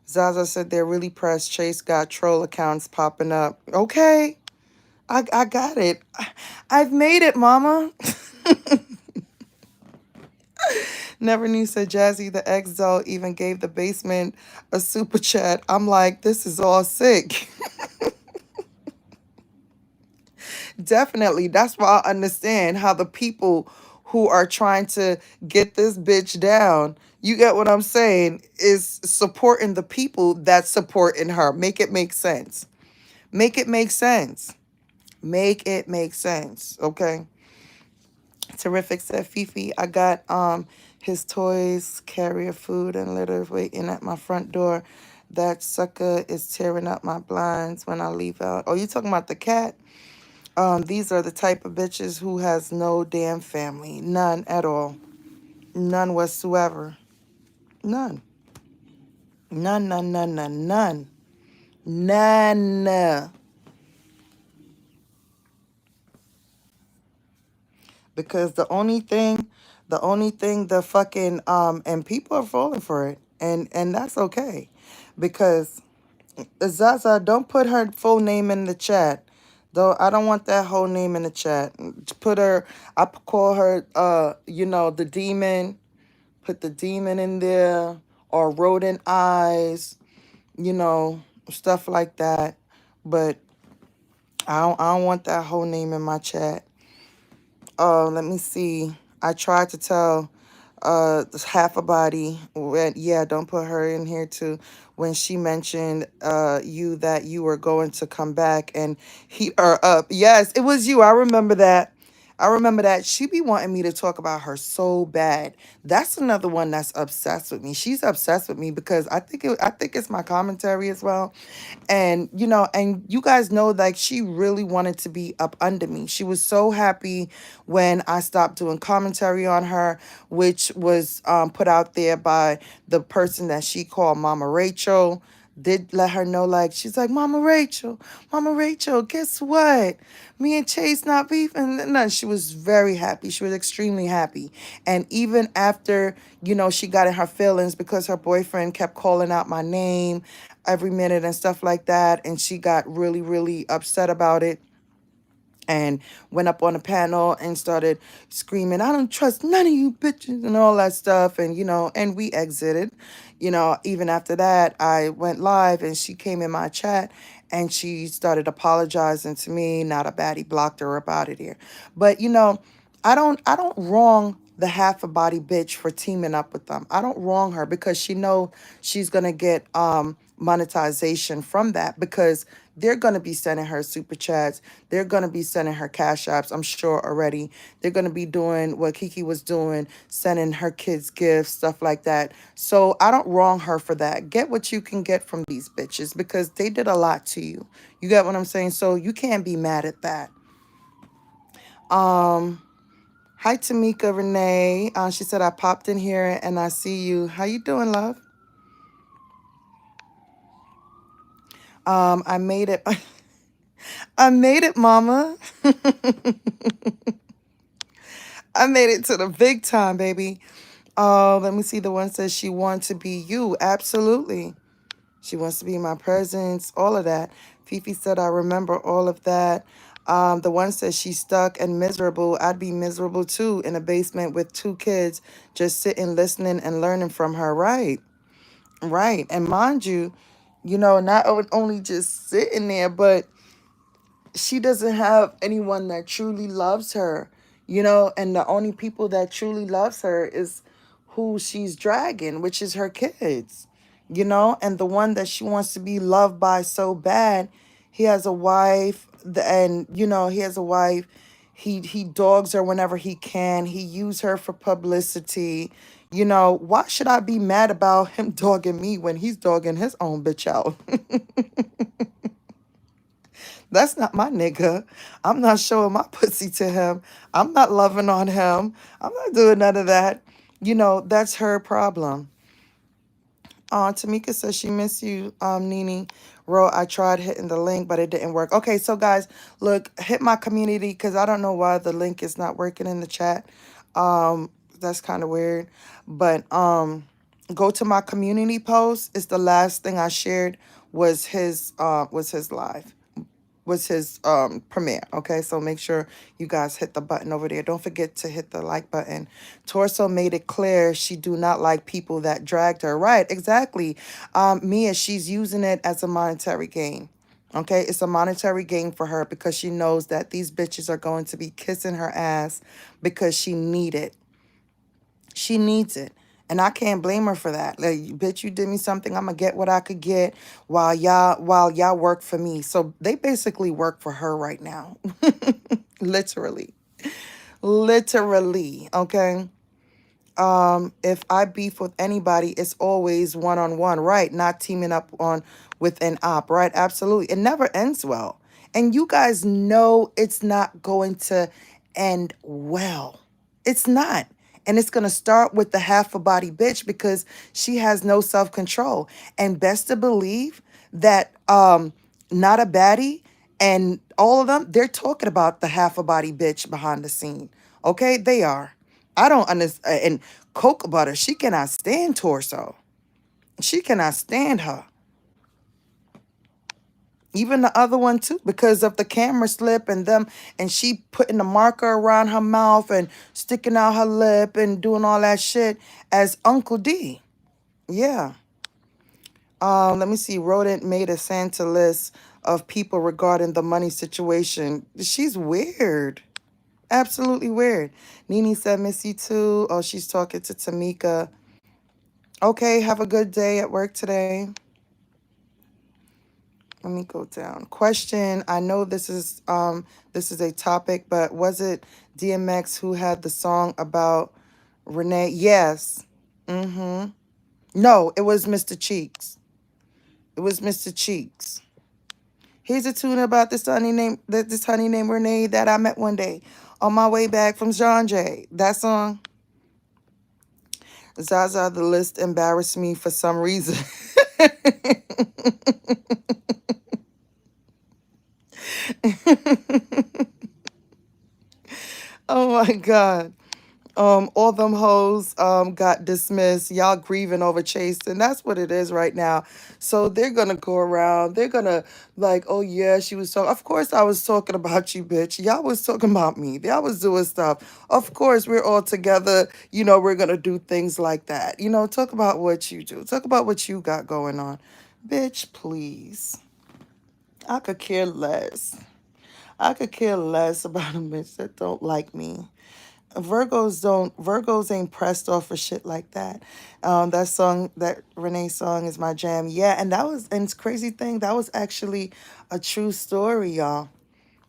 Zaza said they're really pressed. Chase got troll accounts popping up. Okay, I got it. I've made it, mama. Never knew, said Jazzy the Exo even gave the basement a super chat. I'm like, this is all sick. Definitely. That's why I understand how the people who are trying to get this bitch down, you get what I'm saying, is supporting the people that supporting her. Make it make sense. Make it make sense. Make it make sense. Okay. Terrific, said Fifi. I got his toys, carrier food, and litter waiting at my front door. That sucker is tearing up my blinds when I leave out. Oh, you talking about the cat? These are the type of bitches who has no damn family. None at all. None whatsoever. None. None, none, none, none, none. None. Because the only thing the fucking and people are falling for it. And that's okay. Because Zaza, don't put her full name in the chat. Though I don't want that whole name in the chat. Put her, I call her, the demon. Put the demon in there, or rodent eyes, stuff like that. But I don't want that whole name in my chat. Oh, let me see. I tried to tell this half a body. Yeah, don't put her in here too. When she mentioned you, that you were going to come back and heat her up. Yes, it was you. I remember that. I remember that. She be wanting me to talk about her so bad. That's another one that's obsessed with me. She's obsessed with me because I think it's my commentary as well. And you guys know, like, she really wanted to be up under me. She was so happy when I stopped doing commentary on her, which was put out there by the person that she called Mama Rachel. Did let her know, like, she's like, Mama Rachel, guess what? Me and Chase not beefing. No, she was very happy. She was extremely happy. And even after, she got in her feelings because her boyfriend kept calling out my name every minute and stuff like that. And she got really, really upset about it. And went up on a panel and started screaming, I don't trust none of you bitches and all that stuff. And we exited. Even after that, I went live and she came in my chat and she started apologizing to me. Not a baddie, blocked her about it here. But, I don't wrong the half a body bitch for teaming up with them. I don't wrong her because she know she's going to get monetization from that, because they're going to be sending her super chats. They're going to be sending her cash apps, I'm sure already. They're going to be doing what Kiki was doing, sending her kids gifts, stuff like that. So I don't wrong her for that. Get what you can get from these bitches because they did a lot to you. You get what I'm saying? So you can't be mad at that. Hi, Tamika Renee. She said, I popped in here and I see you. How you doing, love? I made it. I made it, mama. I made it to the big time, baby. Let me see. The one says she wants to be you. Absolutely. She wants to be my presence, all of that. Fifi said, I remember all of that. The one says she's stuck and miserable. I'd be miserable too in a basement with 2 kids, just sitting, listening, and learning from her. Right, right. And mind you, not only just sitting there, but she doesn't have anyone that truly loves her, and the only people that truly loves her is who she's dragging, which is her kids, and the one that she wants to be loved by so bad, he has a wife, and he has a wife. He dogs her whenever he can. He use her for publicity. Why should I be mad about him dogging me when he's dogging his own bitch out? That's not my nigga. I'm not showing my pussy to him. I'm not loving on him. I'm not doing none of that. That's her problem. Tamika says she miss you, Nene. Ro, I tried hitting the link, but it didn't work. Okay, so guys, look, hit my community because I don't know why the link is not working in the chat. That's kind of weird. But go to my community post. It's the last thing I shared was his live. Was his premiere. Okay, so make sure you guys hit the button over there. Don't forget to hit the like button. Torso made it clear she do not like people that dragged her. Right, exactly. Mia, she's using it as a monetary gain. Okay, it's a monetary gain for her because she knows that these bitches are going to be kissing her ass because she need it. She needs it. And I can't blame her for that. Like, bitch, you did me something. I'm gonna get what I could get while y'all work for me. So they basically work for her right now. Literally. Literally. Okay. If I beef with anybody, it's always one-on-one, right? Not teaming up on with an op, right? Absolutely. It never ends well. And you guys know it's not going to end well. It's not. And it's going to start with the half a body bitch because she has no self-control. And best to believe that not a baddie and all of them, they're talking about the half a body bitch behind the scene. Okay? They are. I don't understand. And Cocoa Butter, she cannot stand Torso. She cannot stand her. Even the other one too, because of the camera slip and them, and she putting the marker around her mouth and sticking out her lip and doing all that shit as Uncle D. Yeah. Let me see. Rodent made a Santa list of people regarding the money situation. She's weird. Absolutely weird. Nene said, miss you too. Oh, she's talking to Tamika. Okay, have a good day at work today. Let me go down. Question. I know this is a topic, but was it DMX who had the song about Renee? Yes. Mm-hmm. No, it was Mr. Cheeks. It was Mr. Cheeks. Here's a tune about this honey named Renee that I met one day on my way back from Jean Jay. That song. Zaza, the list embarrassed me for some reason. Oh my God. All them hoes got dismissed. Y'all grieving over ChaSe, and that's what it is right now. So they're gonna go around. They're gonna like, oh yeah, she was talking. Of course, I was talking about you, bitch. Y'all was talking about me. Y'all was doing stuff. Of course, we're all together. We're gonna do things like that. Talk about what you do. Talk about what you got going on, bitch. Please, I could care less. I could care less about a bitch that don't like me. Virgos ain't pressed off for shit like that. That song, that Renee song is my jam. Yeah, and it's crazy thing, that was actually a true story, y'all.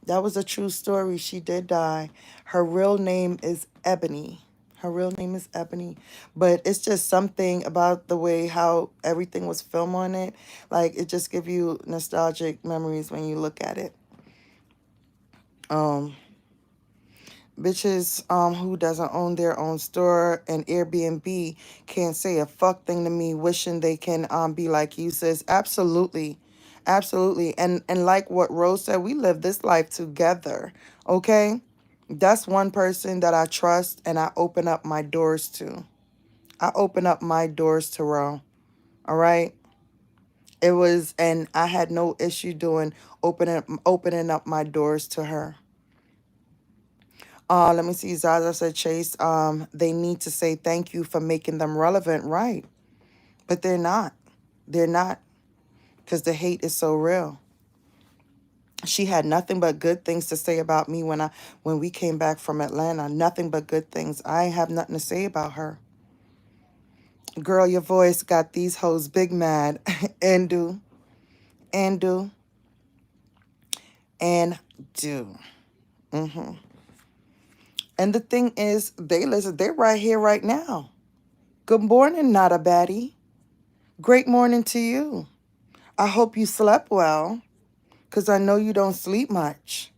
That was a true story. She did die. Her real name is Ebony. Her real name is Ebony. But it's just something about the way how everything was filmed on it. Like, it just gives you nostalgic memories when you look at it. Bitches who doesn't own their own store and Airbnb can't say a fuck thing to me, wishing they can be like you, sis. Absolutely. Absolutely. And like what Rose said, we live this life together. Okay? That's one person that I trust and I open up my doors to. I open up my doors to Ro. All right? It was, and I had no issue doing opening up my doors to her. Let me see. Zaza said, Chase, they need to say thank you for making them relevant, right? But they're not. They're not, because the hate is so real. She had nothing but good things to say about me when we came back from Atlanta. Nothing but good things. I ain't have nothing to say about her. Girl, your voice got these hoes big mad. and do. And do. And do. Mm-hmm. And the thing is, they listen, they're right here right now. Good morning, not a baddie. Great morning to you. I hope you slept well, because I know you don't sleep much.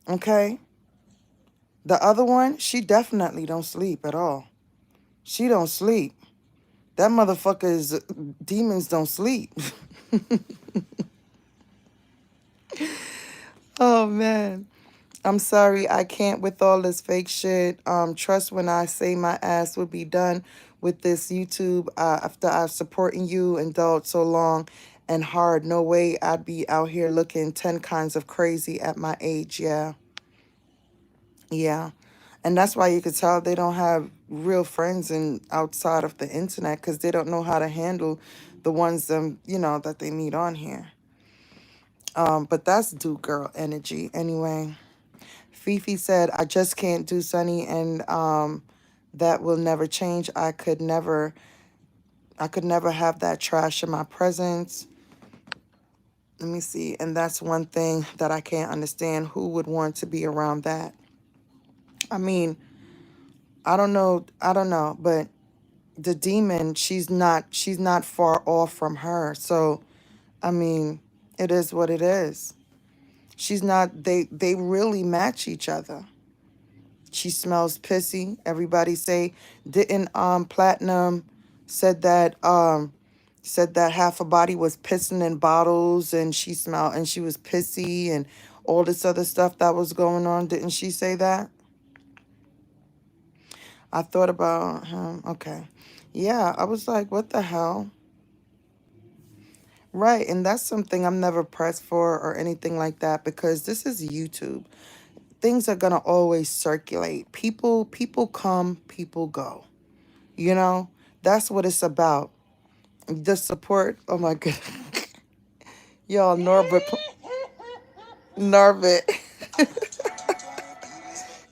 Okay? The other one, she definitely don't sleep at all. She don't sleep. That motherfucker is, demons don't sleep. Oh, man. I'm sorry, I can't with all this fake shit. Trust when I say my ass would be done with this YouTube after I've supporting you and Dalt so long and hard. No way I'd be out here looking 10 kinds of crazy at my age. Yeah. Yeah. And that's why you could tell they don't have real friends outside of the internet, because they don't know how to handle the ones that they meet on here. But that's do girl energy anyway. Fifi said, I just can't do Sunny, and that will never change. I could never have that trash in my presence. Let me see. And that's one thing that I can't understand. Who would want to be around that? I mean, I don't know, but the demon, she's not far off from her. So, I mean, it is what it is. She's not, they really match each other. She smells pissy. Everybody say, didn't Platinum said that half her body was pissing in bottles, and she was pissy and all this other stuff that was going on. Didn't she say that? I thought about him. Okay. Yeah, I was like, what the hell? Right, and that's something I'm never pressed for or anything like that, because this is YouTube. Things are gonna always circulate. People come, people go. You know, that's what it's about. The support. Oh my god, y'all, Norbit.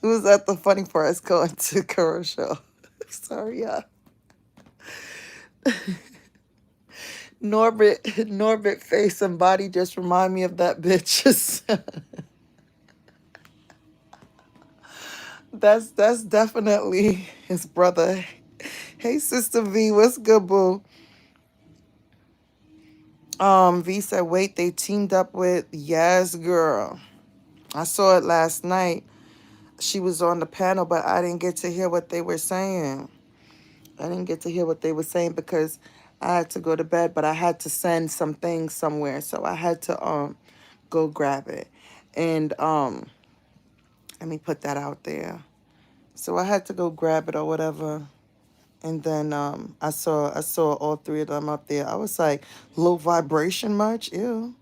It was at the funny part. It's going to commercial. Sorry, y'all. Norbit face and body just remind me of that bitch. That's definitely his brother. Hey, Sister V, what's good, boo? V said, wait, they teamed up with, yes, girl. I saw it last night. She was on the panel, but I didn't get to hear what they were saying. Because I had to go to bed, but I had to send some things somewhere, so I had to go grab it. And let me put that out there. So I had to go grab it or whatever. And then I saw all three of them up there. I was like, low vibration much? Ew.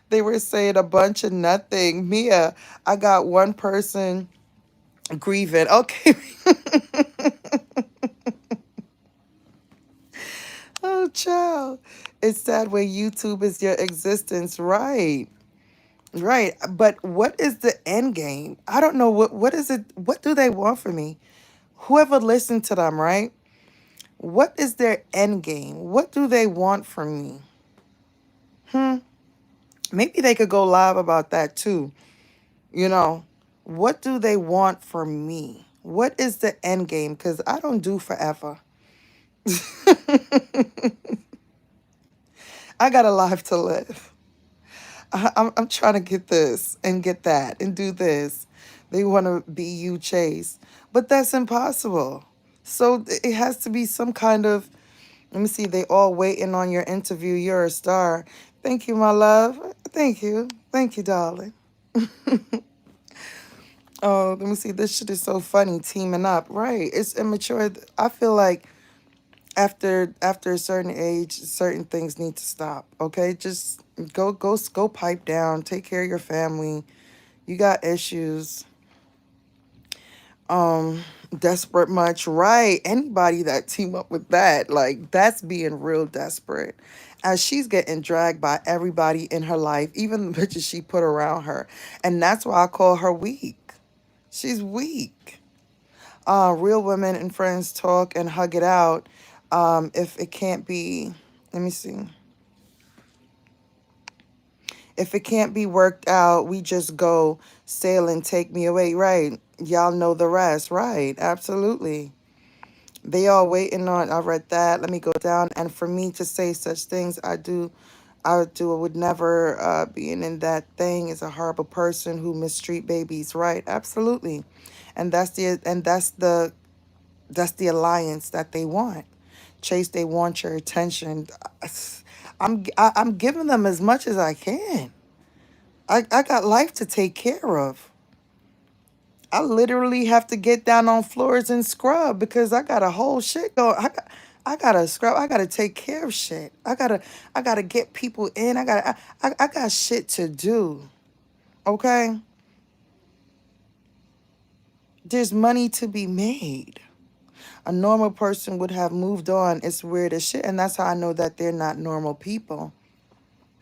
They were saying a bunch of nothing. Mia, I got one person grieving. Okay. Oh, child. It's sad when YouTube is your existence. Right. Right. But what is the end game? I don't know. What is it? What do they want from me? Whoever listened to them, right? What is their end game? What do they want from me? Maybe they could go live about that too. You know, what do they want from me? What is the end game? Because I don't do forever. I got a life to live. I'm trying to get this and get that and do this. They want to be you, Chase. But that's impossible. So it has to be some kind of, let me see, they all waiting on your interview. You're a star. Thank you, my love. Thank you. Thank you, darling. Oh, let me see. This shit is so funny. Teaming up, right? It's immature. I feel like after a certain age, certain things need to stop. Okay, just go pipe down. Take care of your family. You got issues. Um, desperate much, right? Anybody that team up with that, like that's being real desperate. As she's getting dragged by everybody in her life, even the bitches she put around her, and that's why I call her weak. She's weak. Real women and friends talk and hug it out. If it can't be, let me see. If it can't be worked out, we just go sail and take me away. Right. Y'all know the rest. Right. Absolutely. They all waiting on, I read that. Let me go down. And for me to say such things, I would never, being in that thing is a horrible person who mistreat babies. Right. Absolutely. And that's the alliance that they want. ChaSe, they want your attention. I'm giving them as much as I can. I got life to take care of. I literally have to get down on floors and scrub because I got a whole shit going. I gotta scrub. I gotta take care of shit. I gotta get people in. I got shit to do. Okay, there's money to be made. A normal person would have moved on. It's weird as shit, and that's how I know that they're not normal people.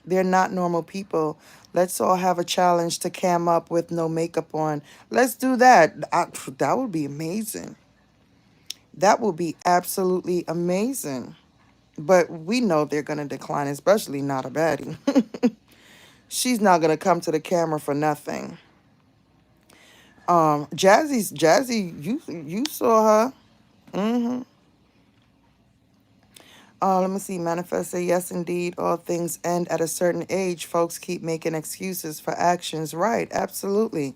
They're not normal people. Let's all have a challenge to cam up with no makeup on. Let's do that. That would be amazing. That will be absolutely amazing. But we know they're going to decline, especially not a baddie. She's not going to come to the camera for nothing. Jazzy, you saw her. Mm-hmm. Let me see. Manifest say, yes, indeed. All things end at a certain age. Folks keep making excuses for actions. Right. Absolutely.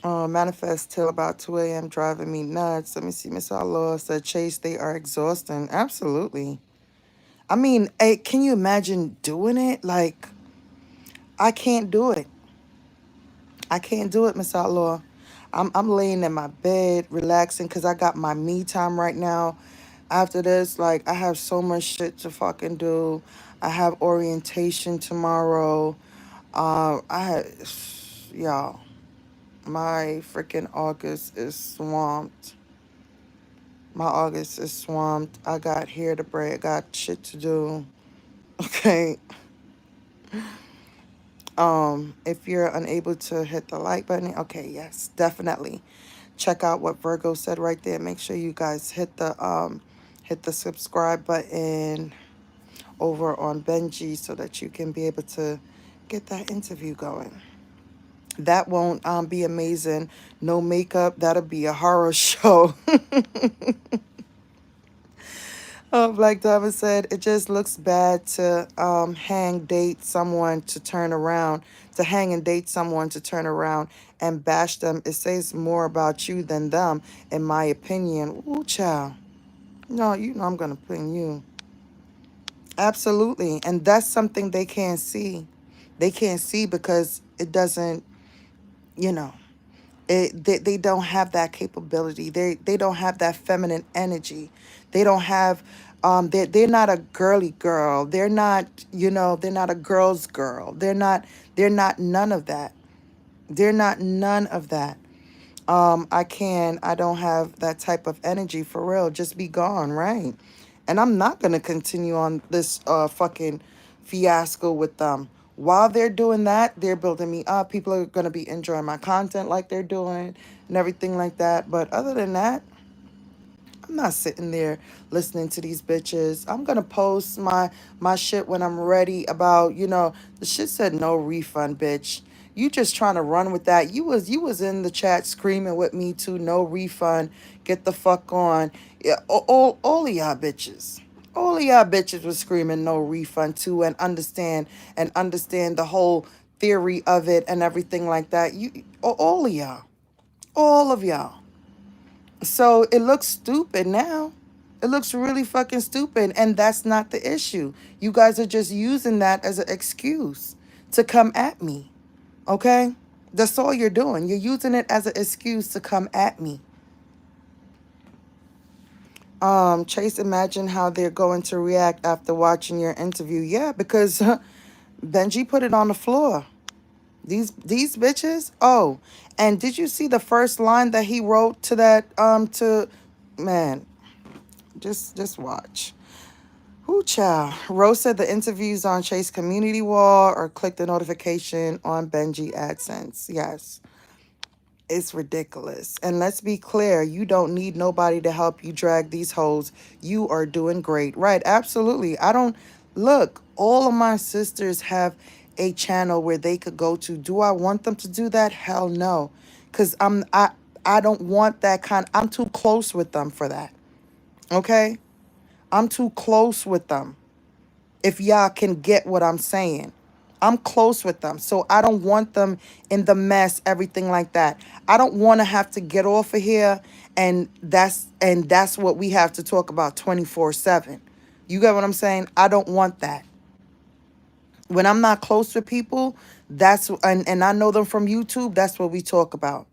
Manifest till about 2 a.m. driving me nuts. Let me see. Miss Outlaw said, ChaSe, they are exhausting. Absolutely. I mean, can you imagine doing it? Like, I can't do it. I can't do it, Miss Outlaw. I'm laying in my bed, relaxing, because I got my me time right now. After this, like, I have so much shit to fucking do. I have orientation tomorrow. I had, y'all, my freaking August is swamped. My August is swamped. I got hair to braid. Got shit to do. Okay. If you're unable to hit the like button, okay, yes, definitely. Check out what Virgo said right there. Make sure you guys hit the subscribe button over on Benji so that you can be able to get that interview going. That won't be amazing. No makeup. That'll be a horror show. Like Dava said, it just looks bad to date someone to turn around, to hang and date someone to turn around and bash them. It says more about you than them, in my opinion. Ooh, child. No, you know I'm gonna ping you. Absolutely, and that's something they can't see. They can't see because it doesn't, you know. They don't have that capability. They don't have that feminine energy. They don't have they're not a girly girl. They're not, they're not a girl's girl. They're not none of that. They're not none of that. I don't have that type of energy for real. Just be gone, right? And I'm not gonna continue on this fucking fiasco with them. While they're doing that, they're building me up. People are gonna be enjoying my content like they're doing and everything like that. But other than that, I'm not sitting there listening to these bitches. I'm gonna post my shit when I'm ready about, the shit said no refund, bitch. You just trying to run with that. You was in the chat screaming with me too, no refund. Get the fuck on. Yeah, all of y'all bitches. All of y'all bitches was screaming no refund too and understand the whole theory of it and everything like that. All of y'all. All of y'all. So it looks stupid now. It looks really fucking stupid. And that's not the issue. You guys are just using that as an excuse to come at me. Okay? That's all you're doing. You're using it as an excuse to come at me. ChaSe, imagine how they're going to react after watching your interview. Yeah, because Benji put it on the floor. These bitches. Oh, and did you see the first line that he wrote to that to man? Just watch. Whoo child. Rose said the interviews on ChaSe community wall or click the notification on Benji AdSense. Yes. It's ridiculous. And let's be clear, you don't need nobody to help you drag these hoes. You are doing great. Right, absolutely. I don't look, all of my sisters have a channel where they could go to. Do I want them to do that? Hell no. Cause I don't want that I'm too close with them for that. Okay? I'm too close with them. If y'all can get what I'm saying. I'm close with them. So I don't want them in the mess, everything like that. I don't want to have to get off of here and that's what we have to talk about 24/7. You get what I'm saying? I don't want that. When I'm not close with people, and I know them from YouTube, that's what we talk about.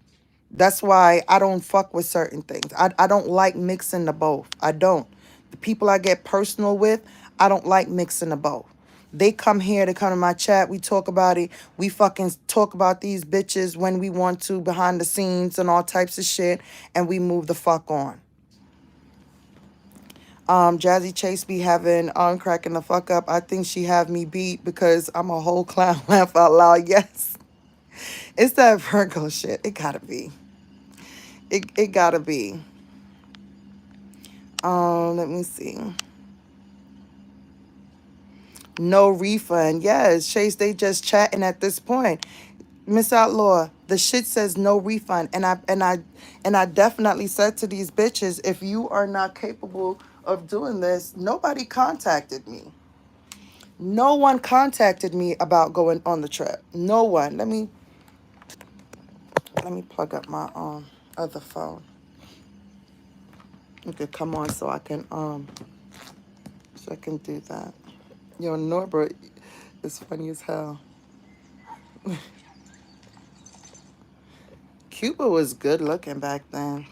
That's why I don't fuck with certain things. I don't like mixing the both. I don't. The people I get personal with, I don't like mixing the both. They come here, they come to my chat, we talk about it. We fucking talk about these bitches when we want to, behind the scenes and all types of shit, and we move the fuck on. Jazzy ChaSe be having on cracking the fuck up. I think she have me beat because I'm a whole clown. Laugh out loud. Yes. It's that Virgo shit. It gotta be. It gotta be. Let me see. No refund. Yes, ChaSe, they just chatting at this point. Miss Outlaw, the shit says no refund. And I definitely said to these bitches, if you are not capable of doing this, nobody contacted me. No one contacted me about going on the trip. No one. Let me plug up my other phone. You could come on so I can do that. Yo, Norbert is funny as hell. Cuba was good looking back then.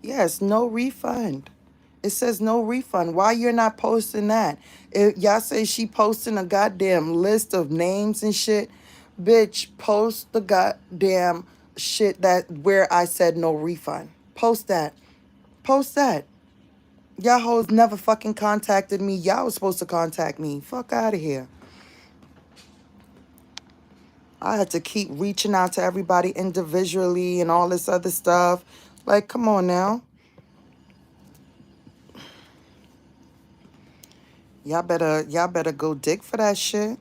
Yes, no refund. It says no refund. Why you're not posting that? Y'all say she posting a goddamn list of names and shit. Bitch, post the goddamn shit that where I said no refund. Post that. Post that. Y'all hoes never fucking contacted me. Y'all was supposed to contact me. Fuck out of here. I had to keep reaching out to everybody individually and all this other stuff. Like, come on now. Y'all better go dig for that shit.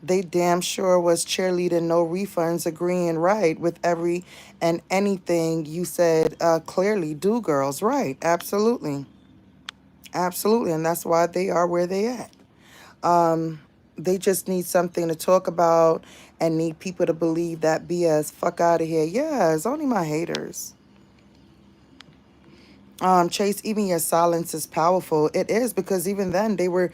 They damn sure was cheerleading no refunds, agreeing right with every and anything you said clearly. Do girls, right? Absolutely. Absolutely. And that's why they are where they at. They just need something to talk about and need people to believe that BS. Fuck out of here. Yeah, it's only my haters. ChaSe, even your silence is powerful. It is, because even then they were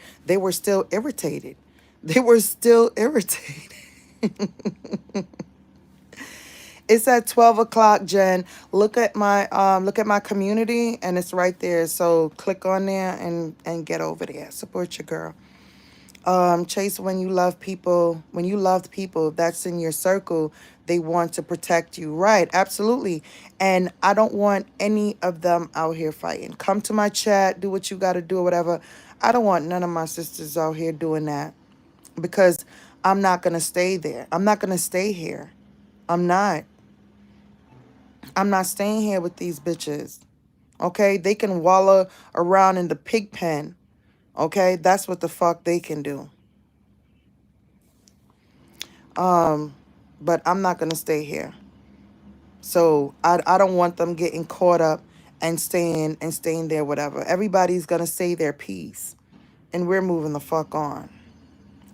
still irritated. They were still irritated. It's at 12 o'clock, Jen. Look at my community and it's right there. So click on there and get over there. Support your girl. ChaSe, when you love people, that's in your circle, they want to protect you. Right, absolutely. And I don't want any of them out here fighting. Come to my chat, do what you got to do or whatever. I don't want none of my sisters out here doing that, because I'm not going to stay there. I'm not going to stay here. I'm not staying here with these bitches. Okay, they can wallow around in the pig pen. Okay, that's what the fuck they can do. But I'm not going to stay here. So I don't want them getting caught up and staying there, whatever. Everybody's going to say their piece. And we're moving the fuck on.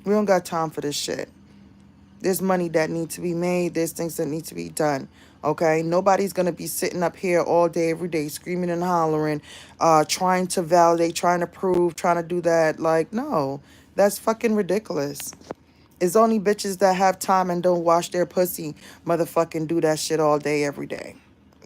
We don't got time for this shit. There's money that needs to be made. There's things that need to be done. Okay? Nobody's going to be sitting up here all day, every day, screaming and hollering, trying to validate, trying to prove, trying to do that. Like, no. That's fucking ridiculous. It's only bitches that have time and don't wash their pussy motherfucking do that shit all day, every day.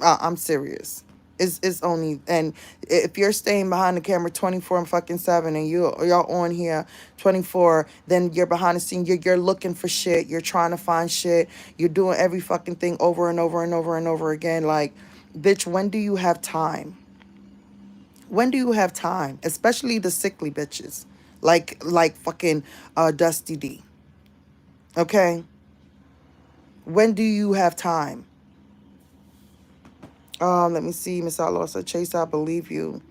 I'm serious. It's only, and if you're staying behind the camera 24 fucking 7 and y'all on here 24, then you're behind the scene, you're looking for shit, you're trying to find shit, you're doing every fucking thing over and over and over and over again. Like, bitch, when do you have time? When do you have time? Especially the sickly bitches. Like fucking Dusty D. Okay? When do you have time? Let me see. Miss Outlaw said, Chase, I believe you.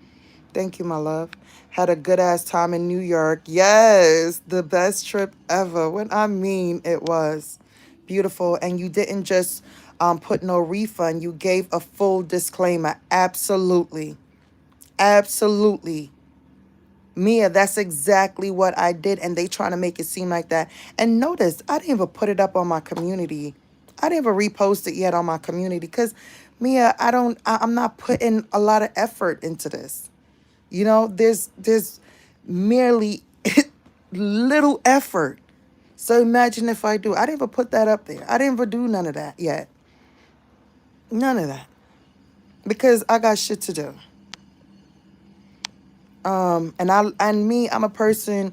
Thank you, my love. Had a good ass time in New York. Yes, the best trip ever. When I mean it was beautiful. And you didn't just put no refund. You gave a full disclaimer. Absolutely. Absolutely. Mia, that's exactly what I did. And they trying to make it seem like that. And notice, I didn't even put it up on my community. I didn't even repost it yet on my community. Because, Mia, I'm not putting a lot of effort into this. You know, there's merely little effort. So imagine if I do. I didn't even put that up there. I didn't even do none of that yet. None of that. Because I got shit to do. I'm a person,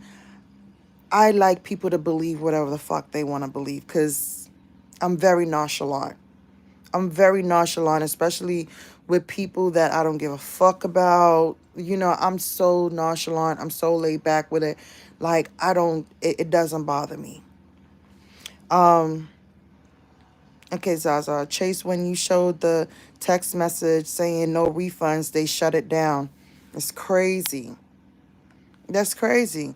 I like people to believe whatever the fuck they want to believe, because I'm very nonchalant. I'm very nonchalant, especially with people that I don't give a fuck about. You know, I'm so nonchalant. I'm so laid back with it. Like, it doesn't bother me. Okay, Zaza. Chase, when you showed the text message saying no refunds, they shut it down. It's crazy. That's crazy.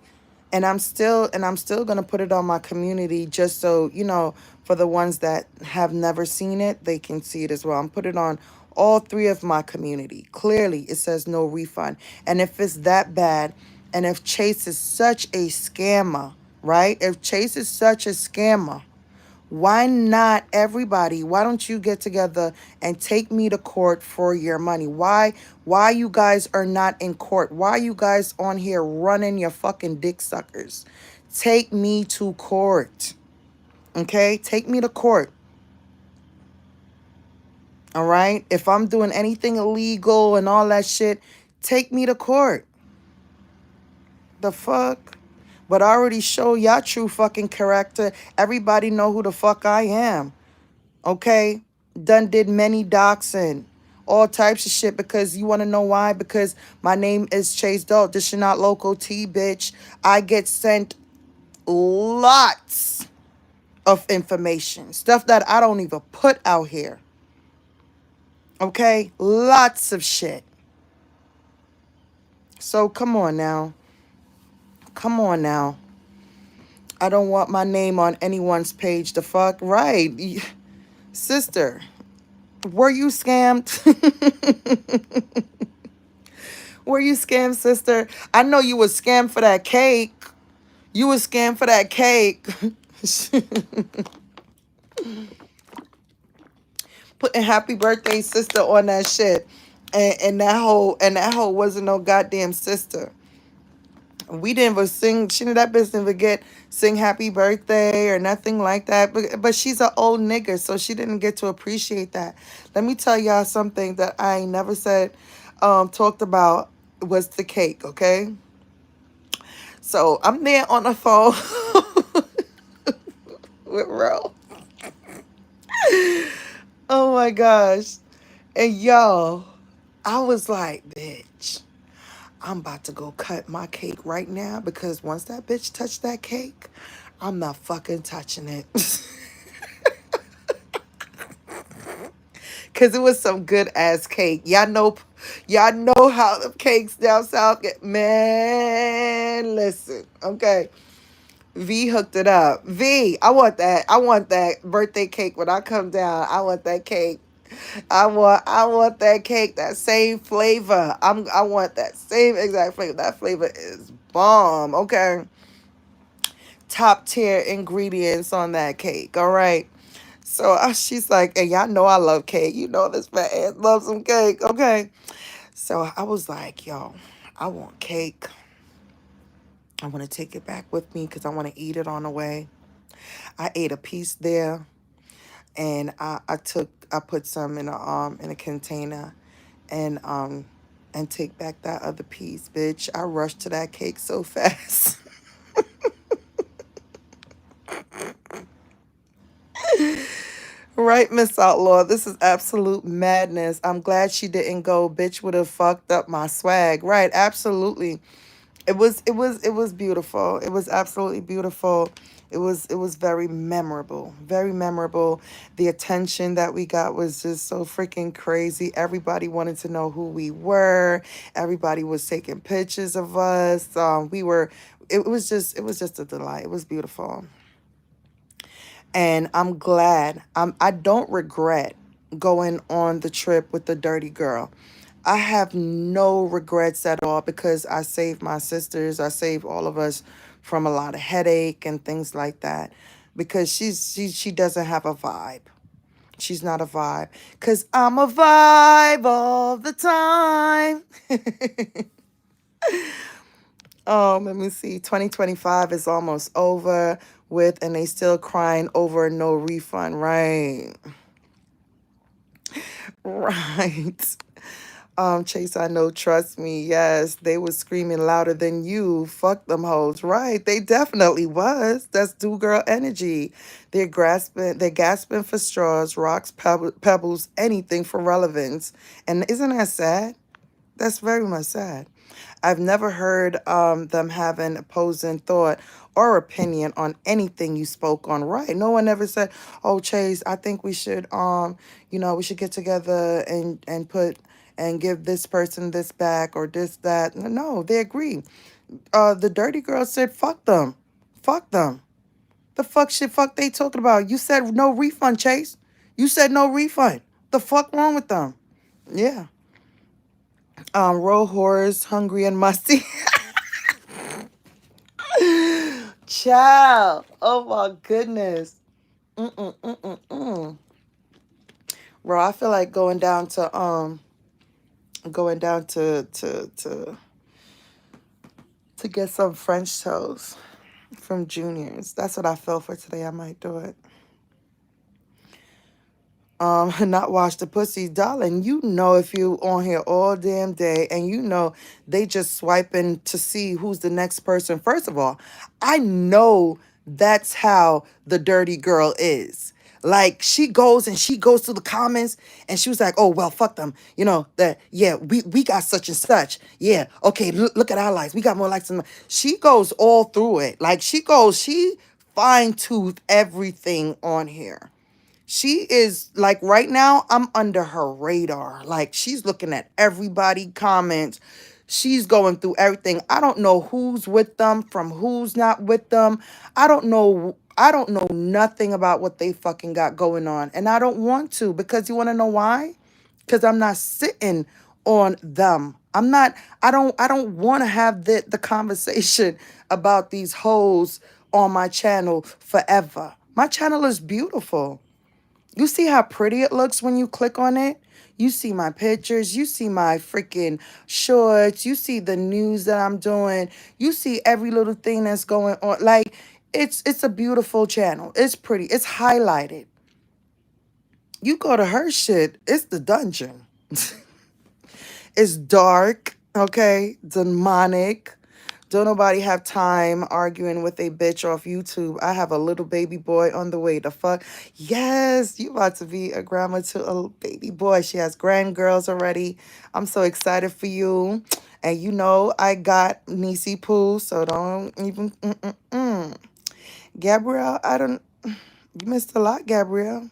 And I'm still gonna put it on my community, just so, you know, for the ones that have never seen it, they can see it as well. I'm put it on all 3 of my community. Clearly it says no refund. And if it's that bad, and if Chase is such a scammer, right? If Chase is such a scammer, why not everybody? Why don't you get together and take me to court for your money? Why you guys are not in court? Why you guys on here running your fucking dick suckers? Take me to court. Okay? Take me to court. All right? If I'm doing anything illegal and all that shit, take me to court. The fuck? But I already show y'all true fucking character. Everybody know who the fuck I am. Okay? Done did many doxing. All types of shit, because you want to know why? Because my name is Chase Dolt. This is not local T, bitch. I get sent lots of information. Stuff that I don't even put out here. Okay? Lots of shit. So come on now. Come on now. I don't want my name on anyone's page. The fuck? Right. Sister, were you scammed? Were you scammed, sister? I know you was scammed for that cake. You was scammed for that cake. Putting happy birthday, sister, on that shit. And that whole wasn't no goddamn sister. We didn't even sing. That bitch didn't even sing happy birthday or nothing like that. But she's an old nigger, so she didn't get to appreciate that. Let me tell y'all something that I ain't never said, talked about, was the cake, okay? So I'm there on the phone with Ro. Oh my gosh. And yo, I was like, bitch, I'm about to go cut my cake right now, because once that bitch touched that cake, I'm not fucking touching it. Because it was some good ass cake. Y'all know how the cakes down south get. Man, listen, okay. V hooked it up. V, I want that birthday cake when I come down. I want that cake. I want that cake, that same flavor. I want that same exact flavor. That flavor is bomb. Okay. Top tier ingredients on that cake. All right. So she's like, and y'all know I love cake. You know this fat ass loves some cake. Okay. So I was like, yo, I want cake. I want to take it back with me because I want to eat it on the way. I ate a piece there, and I put some in a container, and take back that other piece, bitch. I rushed to that cake so fast. Right, Miss Outlaw. This is absolute madness. I'm glad she didn't go. Bitch would have fucked up my swag. Right, absolutely. It was beautiful. It was absolutely beautiful. It was very memorable. Very memorable. The attention that we got was just so freaking crazy. Everybody wanted to know who we were. Everybody was taking pictures of us. It was just a delight. It was beautiful. And I'm glad. I don't regret going on the trip with the dirty girl. I have no regrets at all because I saved my sisters. I saved all of us from a lot of headache and things like that. Because she doesn't have a vibe. She's not a vibe. Cause I'm a vibe all the time. Let me see. 2025 is almost over with, and they still crying over no refund. Right. Right. Chase, I know, trust me. Yes, they was screaming louder than you. Fuck them hoes. Right. They definitely was. That's do girl energy. They're gasping for straws, rocks, pebbles, anything for relevance. And isn't that sad? That's very much sad. I've never heard them having opposing thought or opinion on anything you spoke on. Right. No one ever said, "Oh, Chase, I think we should we should get together and give this person this back or this that." No, they agree. The dirty girl said, "Fuck them. Fuck them. The fuck they talking about? You said no refund, Chase. You said no refund. The fuck wrong with them?" Yeah. Roll horrors, hungry and musty. Child. Oh my goodness. Mm-mm. Bro, I feel like going down to get some French toast from Junior's. That's what I feel for today. I might do it. Not wash the pussy, darling. You know, if you on here all damn day and you know they just swiping to see who's the next person. First of all, I know that's how the dirty girl is. Like she goes to the comments and she was like, "Oh well, fuck them." You know that. Yeah, we got such and such. Yeah, okay. Look at our likes. We got more likes than. She goes all through it. Like she fine tooth everything on here. She is like right now, I'm under her radar. Like she's looking at everybody comments. She's going through everything. I don't know who's with them from who's not with them. I don't know nothing about what they fucking got going on. And I don't want to because you want to know why? Because I'm not sitting on them. I don't want to have the conversation about these hoes on my channel forever. My channel is beautiful. You see how pretty it looks when you click on it? You see my pictures. You see my freaking shorts. You see the news that I'm doing. You see every little thing that's going on. Like, it's a beautiful channel. It's pretty. It's highlighted. You go to her shit, it's the dungeon. It's dark, okay? Demonic. Don't nobody have time arguing with a bitch off YouTube. I have a little baby boy on the way. The fuck? Yes, you about to be a grandma to a little baby boy. She has grandgirls already. I'm so excited for you. And you know I got Niecy Poo, so don't even... Gabrielle, You missed a lot, Gabrielle.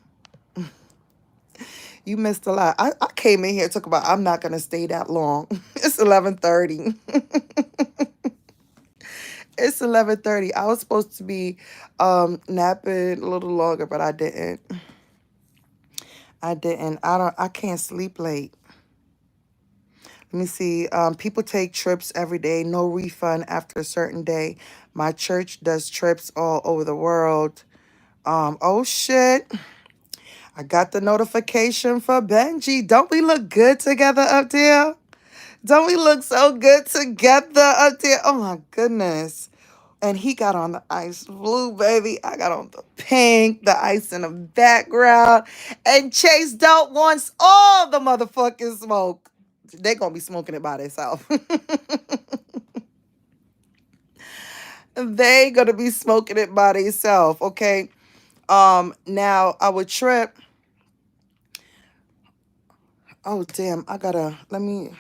You missed a lot. I came in here talk about I'm not going to stay that long. It's 11:30. It's 11:30. I was supposed to be napping a little longer, but I didn't. I can't sleep late. Let me see. People take trips every day, no refund after a certain day. My church does trips all over the world. Oh shit. I got the notification for Benji. Don't we look good together up there? Don't we look so good together up there? Oh my goodness. And he got on the ice blue, baby. I got on the pink, the ice in the background. And ChaSe Dope wants all the motherfucking smoke. They gonna be smoking it by themselves. They gonna be smoking it by themselves, okay? Now our trip. Oh damn, I gotta let me.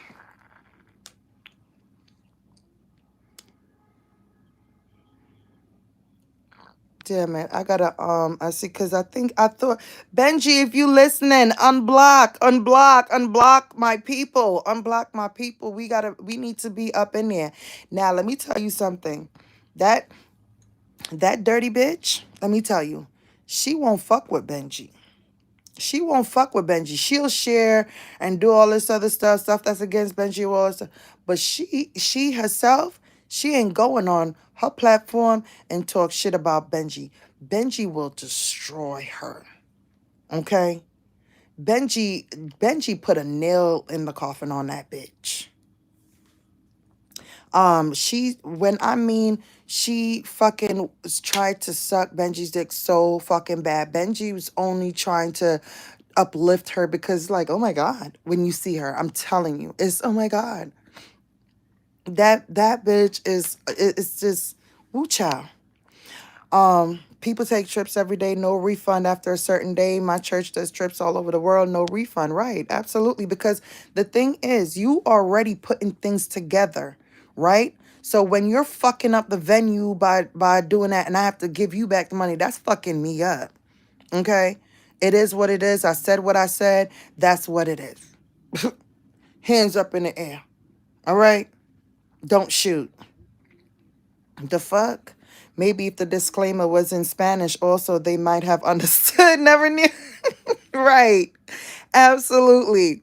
Damn it, I gotta I see, because I thought, Benji, if you listening, unblock my people, unblock my people. We need to be up in there. Now let me tell you something. That that dirty bitch, let me tell you, she won't fuck with Benji. She won't fuck with Benji. She'll share and do all this other stuff that's against Benji, all this stuff. But she herself, she ain't going on her platform and talk shit about Benji. Benji will destroy her. Okay? Benji put a nail in the coffin on that bitch. She fucking tried to suck Benji's dick so fucking bad. Benji was only trying to uplift her because, like, oh my God, when you see her, I'm telling you, it's, oh my God. That bitch it's just, woo child. People take trips every day, no refund after a certain day. My church does trips all over the world, no refund. Right, absolutely. Because the thing is, you already putting things together, right? So when you're fucking up the venue by doing that, and I have to give you back the money, that's fucking me up. Okay? It is what it is. I said what I said. That's what it is. Hands up in the air. All right? Don't shoot. The fuck? Maybe if the disclaimer was in Spanish also, they might have understood. Never knew. Right. Absolutely.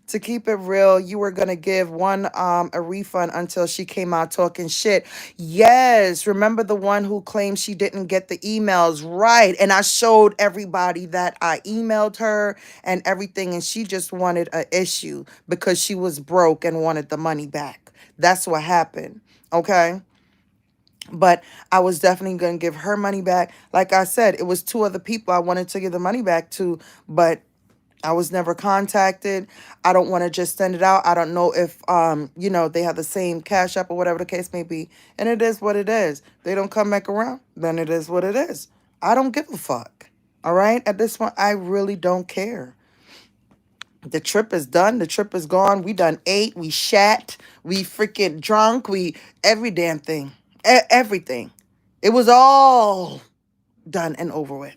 To keep it real, you were gonna give one a refund until she came out talking shit. Yes, remember the one who claimed she didn't get the emails, right? And I showed everybody that I emailed her and everything, and she just wanted a issue because she was broke and wanted the money back. That's what happened. Okay. But I was definitely going to give her money back. Like I said, it was two other people I wanted to give the money back to, but I was never contacted. I don't want to just send it out. I don't know if, they have the same cash app or whatever the case may be. And it is what it is. They don't come back around, then it is what it is. I don't give a fuck. All right? At this point, I really don't care. The trip is done. The trip is gone. We done ate. We shat. We freaking drunk. We, every damn thing. Everything. It was all done and over with.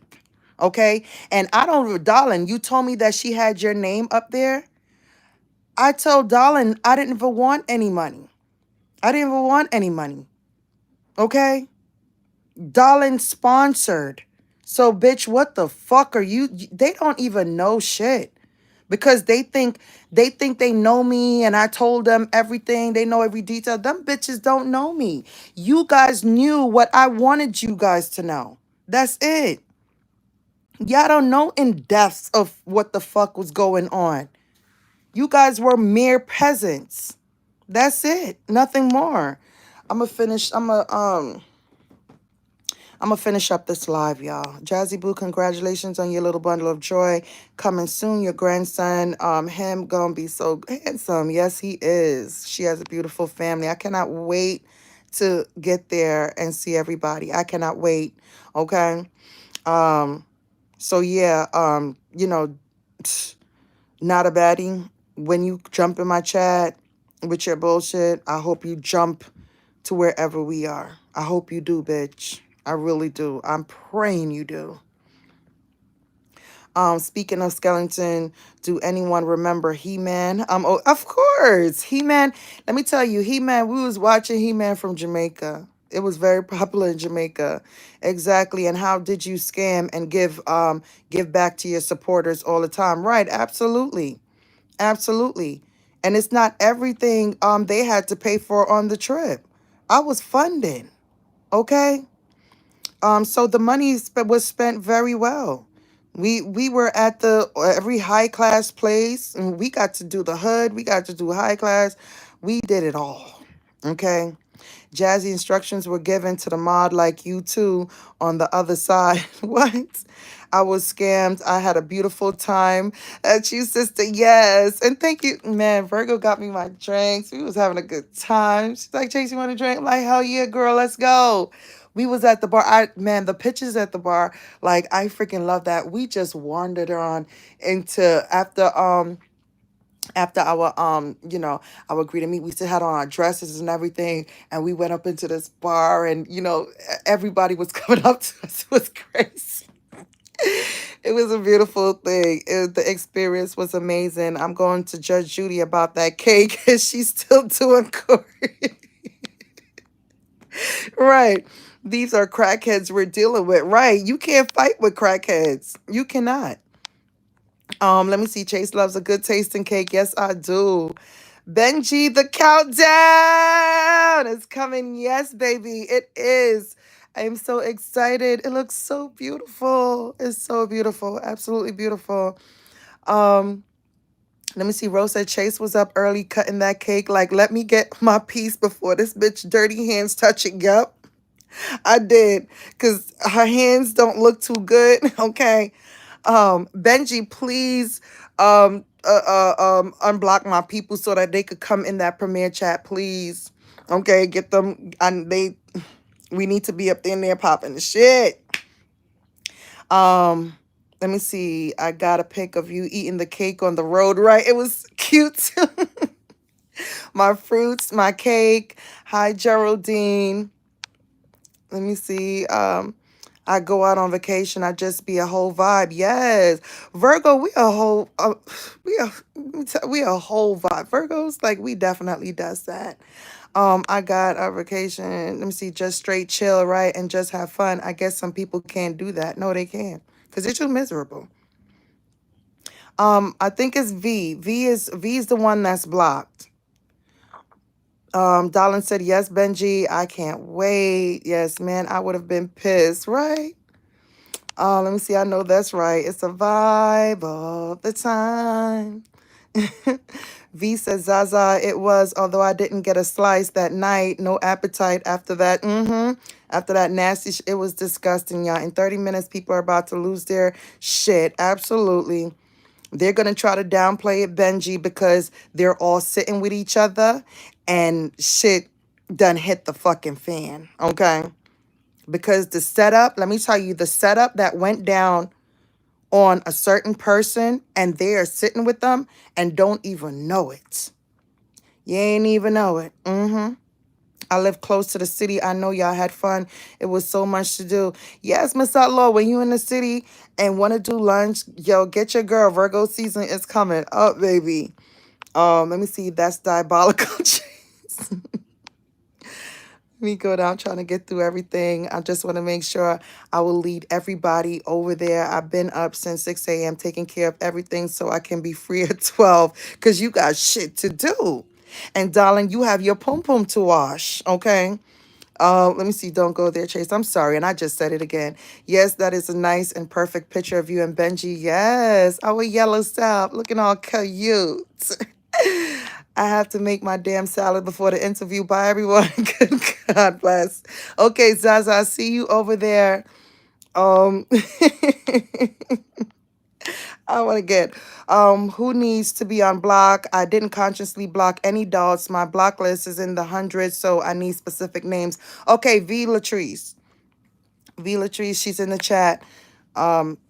Okay? And I don't, darling, you told me that she had your name up there. I told darling I didn't even want any money. I didn't even want any money. Okay? Darling sponsored. So, bitch, what the fuck are you? They don't even know shit. Because they think they know me and I told them everything. They know every detail. Them bitches don't know me. You guys knew what I wanted you guys to know. That's it. Y'all don't know in depths of what the fuck was going on. You guys were mere peasants. That's it. Nothing more. I'm gonna finish up this live, y'all. Jazzy Boo, congratulations on your little bundle of joy. Coming soon, your grandson, him gonna be so handsome. Yes, he is. She has a beautiful family. I cannot wait to get there and see everybody. I cannot wait. Okay. So yeah, not a baddie. When you jump in my chat with your bullshit, I hope you jump to wherever we are. I hope you do, bitch. I really do. I'm praying you do. Speaking of skeleton, do anyone remember He-Man? Oh, of course. He-Man. Let me tell you, He-Man, we was watching He-Man from Jamaica. It was very popular in Jamaica. Exactly. And how did you scam and give back to your supporters all the time? Right, absolutely. Absolutely. And it's not everything they had to pay for on the trip. I was funding. Okay? So the money was spent very well. We were at the every high class place, and we got to do the hood. We got to do high class. We did it all. Okay. Jazzy instructions were given to the mod like you too on the other side. What? I was scammed. I had a beautiful time. At you, sister. Yes. And thank you. Man, Virgo got me my drinks. We was having a good time. She's like, Chase, you want a drink? I'm like, hell yeah, girl, let's go. We was at the bar. Man, the pictures at the bar, like I freaking love that. We just wandered on into after our our greeting meet. We still had on our dresses and everything, and we went up into this bar, and everybody was coming up to us. It was crazy. It was a beautiful thing. The experience was amazing. I'm going to Judge Judy about that cake, and she's still doing court. Right. These are crackheads we're dealing with. Right. You can't fight with crackheads. You cannot. Let me see. Chase loves a good tasting cake. Yes, I do. Benji, the countdown is coming. Yes, baby. It is. I am so excited. It looks so beautiful. It's so beautiful. Absolutely beautiful. Um, Let me see. Rose said Chase was up early cutting that cake. Like, let me get my piece before this bitch dirty hands touch it. Yup. I did. Because her hands don't look too good. Okay. Benji, please unblock my people so that they could come in that premiere chat, please. Okay, get them. And we need to be up in there popping the shit. Let me see. I got a pic of you eating the cake on the road, right? It was cute. My fruits, my cake. Hi, Geraldine. Let me see. I go out on vacation. I just be a whole vibe. Yes, Virgo. We a whole. We a whole vibe. Virgos, like, we definitely does that. I got a vacation. Let me see. Just straight chill, right, and just have fun. I guess some people can't do that. No, they can't, because they're too miserable. I think it's V. V is the one that's blocked. Darlin said, yes, Benji, I can't wait. Yes, man, I would have been pissed, right? Let me see. I know that's right. It's a vibe all the time. V says, Zaza, it was, although I didn't get a slice that night, no appetite after that. After that nasty, it was disgusting, y'all. In 30 minutes, people are about to lose their shit. Absolutely. They're going to try to downplay it, Benji, because they're all sitting with each other and shit done hit the fucking fan, okay? Because the setup, let me tell you, the setup that went down on a certain person and they are sitting with them and don't even know it. You ain't even know it. I live close to the city. I know y'all had fun. It was so much to do. Yes, Miss Outlaw, when you in the city and want to do lunch, yo, get your girl. Virgo season is coming up, baby. Let me see. That's diabolical. Let me go down trying to get through everything. I just want to make sure I will lead everybody over there. I've been up since 6 a.m. taking care of everything so I can be free at 12 because you got shit to do. And darling, you have your pom pom to wash, okay? Let me see. Don't go there, Chase. I'm sorry. And I just said it again. Yes, that is a nice and perfect picture of you and Benji. Yes, our yellow sap looking all cute. I have to make my damn salad before the interview. Bye, everyone. Good God bless. Okay, Zaza, I see you over there. I want to get who needs to be on block. I didn't consciously block any dogs. My block list is in the hundreds, so I need specific names. Okay, V Latrice. V Latrice, she's in the chat.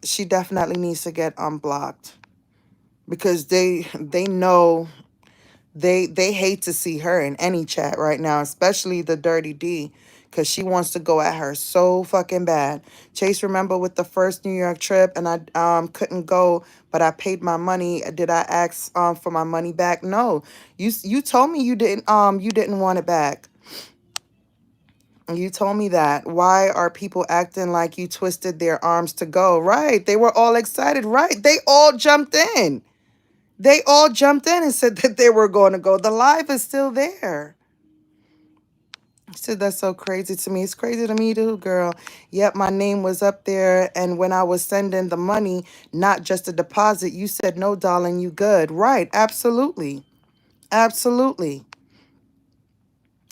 She definitely needs to get unblocked because they know they hate to see her in any chat right now, especially the Dirty D, because she wants to go at her so fucking bad. Chase, remember with the first New York trip and I couldn't go, but I paid my money. Did I ask for my money back? No. You told me you didn't want it back. You told me that. Why are people acting like you twisted their arms to go? Right. They were all excited. Right. They all jumped in. They all jumped in and said that they were going to go. The live is still there. He said, that's so crazy to me. It's crazy to me too, girl. Yep, my name was up there. And when I was sending the money, not just a deposit, you said, no, darling, you good. Right. Absolutely. Absolutely.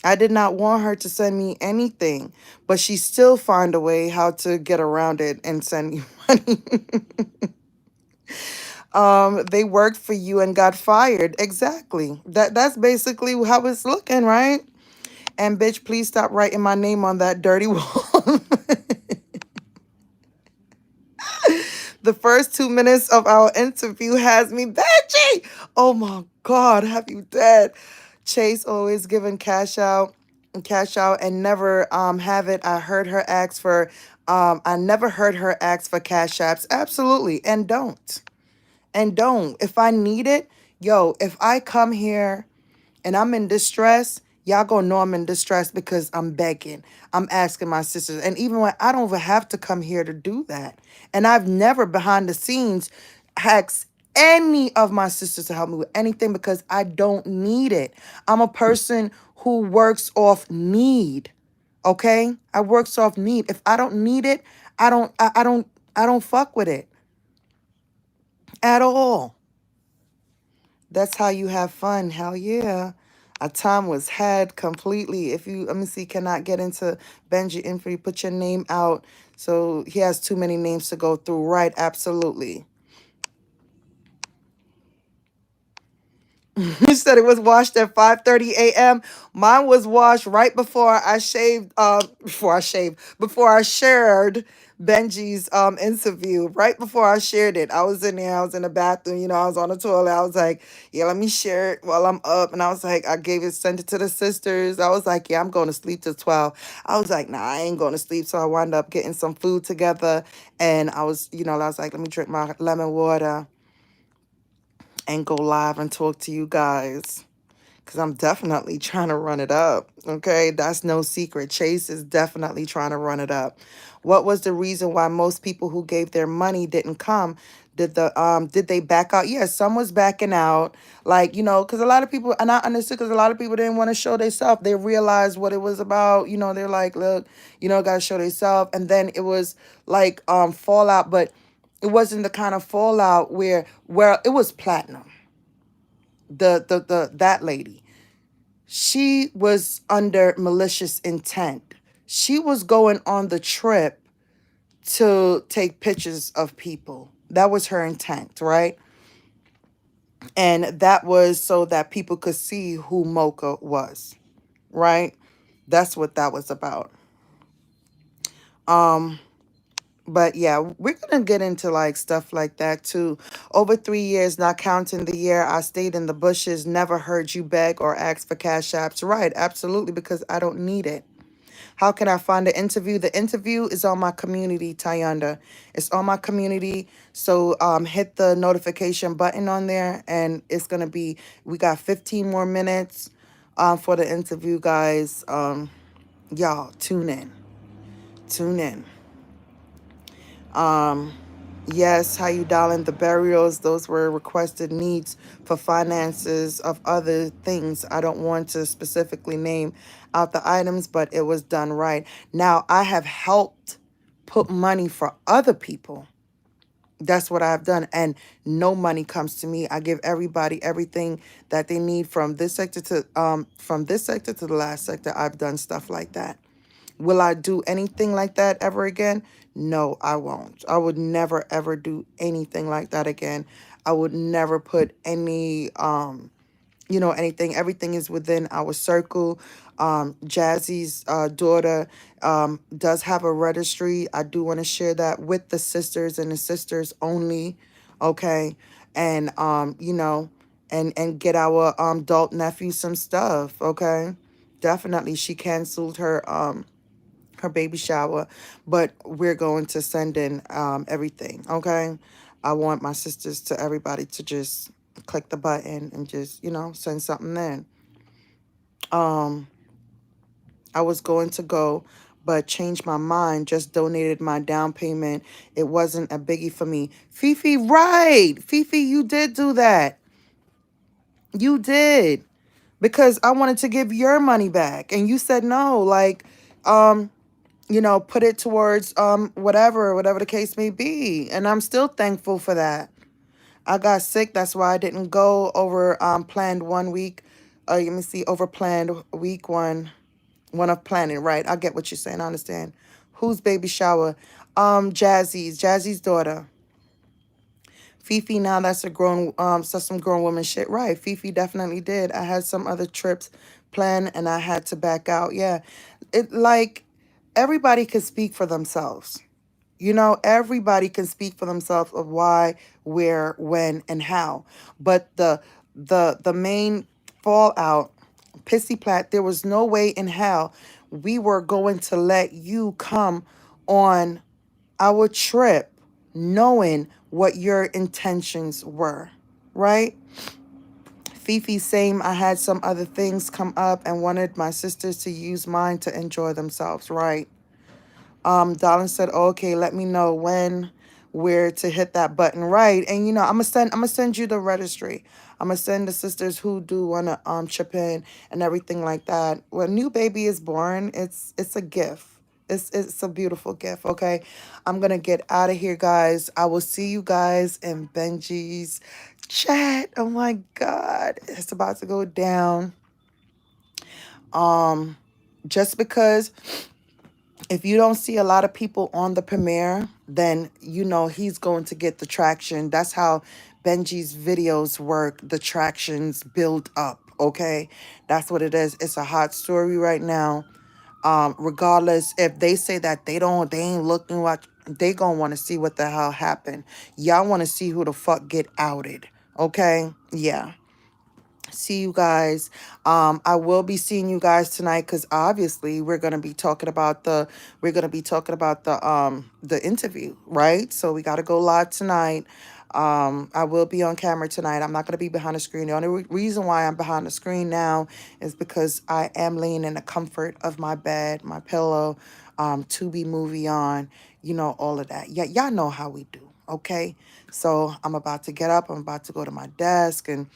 I did not want her to send me anything, but she still find a way how to get around it and send me money. They worked for you and got fired. Exactly. That's basically how it's looking, right? And bitch, please stop writing my name on that dirty wall. The first 2 minutes of our interview has me, Benji. Oh my God, have you dead? ChaSe always giving cash out, and never have it. I never heard her ask for cash apps. Absolutely, and don't. And don't. If I need it, yo, if I come here and I'm in distress, y'all gonna know I'm in distress because I'm begging. I'm asking my sisters. And even when I don't even have to come here to do that. And I've never behind the scenes asked any of my sisters to help me with anything because I don't need it. I'm a person who works off need. Okay? I works off need. If I don't need it, I don't fuck with it at all. That's how you have fun. Hell yeah. A time was had completely. If you, let me see, cannot get into Benji info, you put your name out. So he has too many names to go through. Right, absolutely. You said it was washed at 5:30 a.m. Mine was washed right before I shaved, before I shared Benji's interview. Right before I shared it. I was in there, I was in the bathroom, I was on the toilet. I was like, yeah, let me share it while I'm up. And I was like, sent it to the sisters. I was like, yeah, I'm going to sleep till 12. I was like, nah, I ain't going to sleep. So I wound up getting some food together. And I was, I was like, let me drink my lemon water and go live and talk to you guys. Because I'm definitely trying to run it up. Okay, that's no secret. ChaSe is definitely trying to run it up. What was the reason why most people who gave their money didn't come? Did they back out? Yeah, some was backing out. Like, because a lot of people, and I understood, because a lot of people didn't want to show themselves. They realized what it was about. They're like, look, gotta show themselves. And then it was like fallout, but it wasn't the kind of fallout where it was platinum. That lady, she was under malicious intent. She was going on the trip to take pictures of people. That was her intent, right? And that was so that people could see who Mocha was, right? That's what that was about. But yeah, we're gonna get into like stuff like that too. Over 3 years, not counting the year I stayed in the bushes, never heard you beg or ask for cash apps. Right, absolutely, because I don't need it. How can I find the interview? The interview is on my community, Tayanda. It's on my community. So hit the notification button on there, and it's gonna be. We got 15 more minutes for the interview, guys. Y'all tune in. Tune in. Yes, how you dialing the burials? Those were requested needs for finances of other things. I don't want to specifically name out the items, but it was done right. Now, I have helped put money for other people. That's what I've done. And no money comes to me. I give everybody everything that they need from this sector to the last sector. I've done stuff like that. Will I do anything like that ever again? No, I won't. I would never, ever do anything like that again. I would never put any, anything. Everything is within our circle. Jazzy's daughter does have a registry. I do want to share that with the sisters and the sisters only. Okay. And, and get our adult nephew some stuff. Okay. Definitely. She canceled her baby shower, but we're going to send in everything. Okay. I want my sisters to everybody to just click the button and just, send something in. I was going to go, but changed my mind, just donated my down payment. It wasn't a biggie for me. Fifi, right. Fifi, you did do that. You did. Because I wanted to give your money back. And you said no. Like, put it towards whatever the case may be. And I'm still thankful for that. I got sick. That's why I didn't go over planned 1 week. Let me see, over planned week one of planning, right? I get what you're saying. I understand. Whose baby shower? Jazzy's daughter. Fifi, now that's a grown, some grown woman shit. Right. Fifi definitely did. I had some other trips planned and I had to back out. Yeah. It like everybody can speak for themselves. You know, everybody can speak for themselves of why, where, when, and how. But the main fallout, Pissy Plat, there was no way in hell we were going to let you come on our trip knowing what your intentions were, right? Fifi, same. I had some other things come up and wanted my sisters to use mine to enjoy themselves, right? Darling said, oh, okay, let me know when, where to hit that button, right? And you know, I'm gonna send you the registry. I'm gonna send the sisters who do wanna chip in and everything like that. When a new baby is born, it's a gift. It's a beautiful gift. Okay, I'm gonna get out of here, guys. I will see you guys in Benji's chat. Oh my God, it's about to go down. Just because if you don't see a lot of people on the premiere, then you know he's going to get the traction. That's how Benji's videos work. The tractions build up, okay? That's what it is. It's a hot story right now. Regardless if they say that they ain't looking what they gonna want to see what the hell happened. Y'all want to see who the fuck get outed, okay? Yeah. See you guys. I will be seeing you guys tonight because obviously we're gonna be talking about the interview, right? So we gotta go live tonight. I will be on camera tonight. I'm not gonna be behind the screen. The only reason why I'm behind the screen now is because I am laying in the comfort of my bed, my pillow, Tubi movie on, you know, all of that. Yeah, y'all know how we do. Okay, so I'm about to get up. I'm about to go to my desk and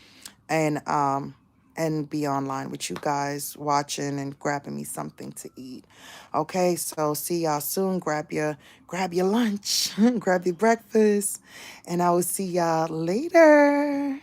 and be online with you guys watching and grabbing me something to eat. Okay, so see y'all soon. Grab your lunch, grab your breakfast, and I will see y'all later.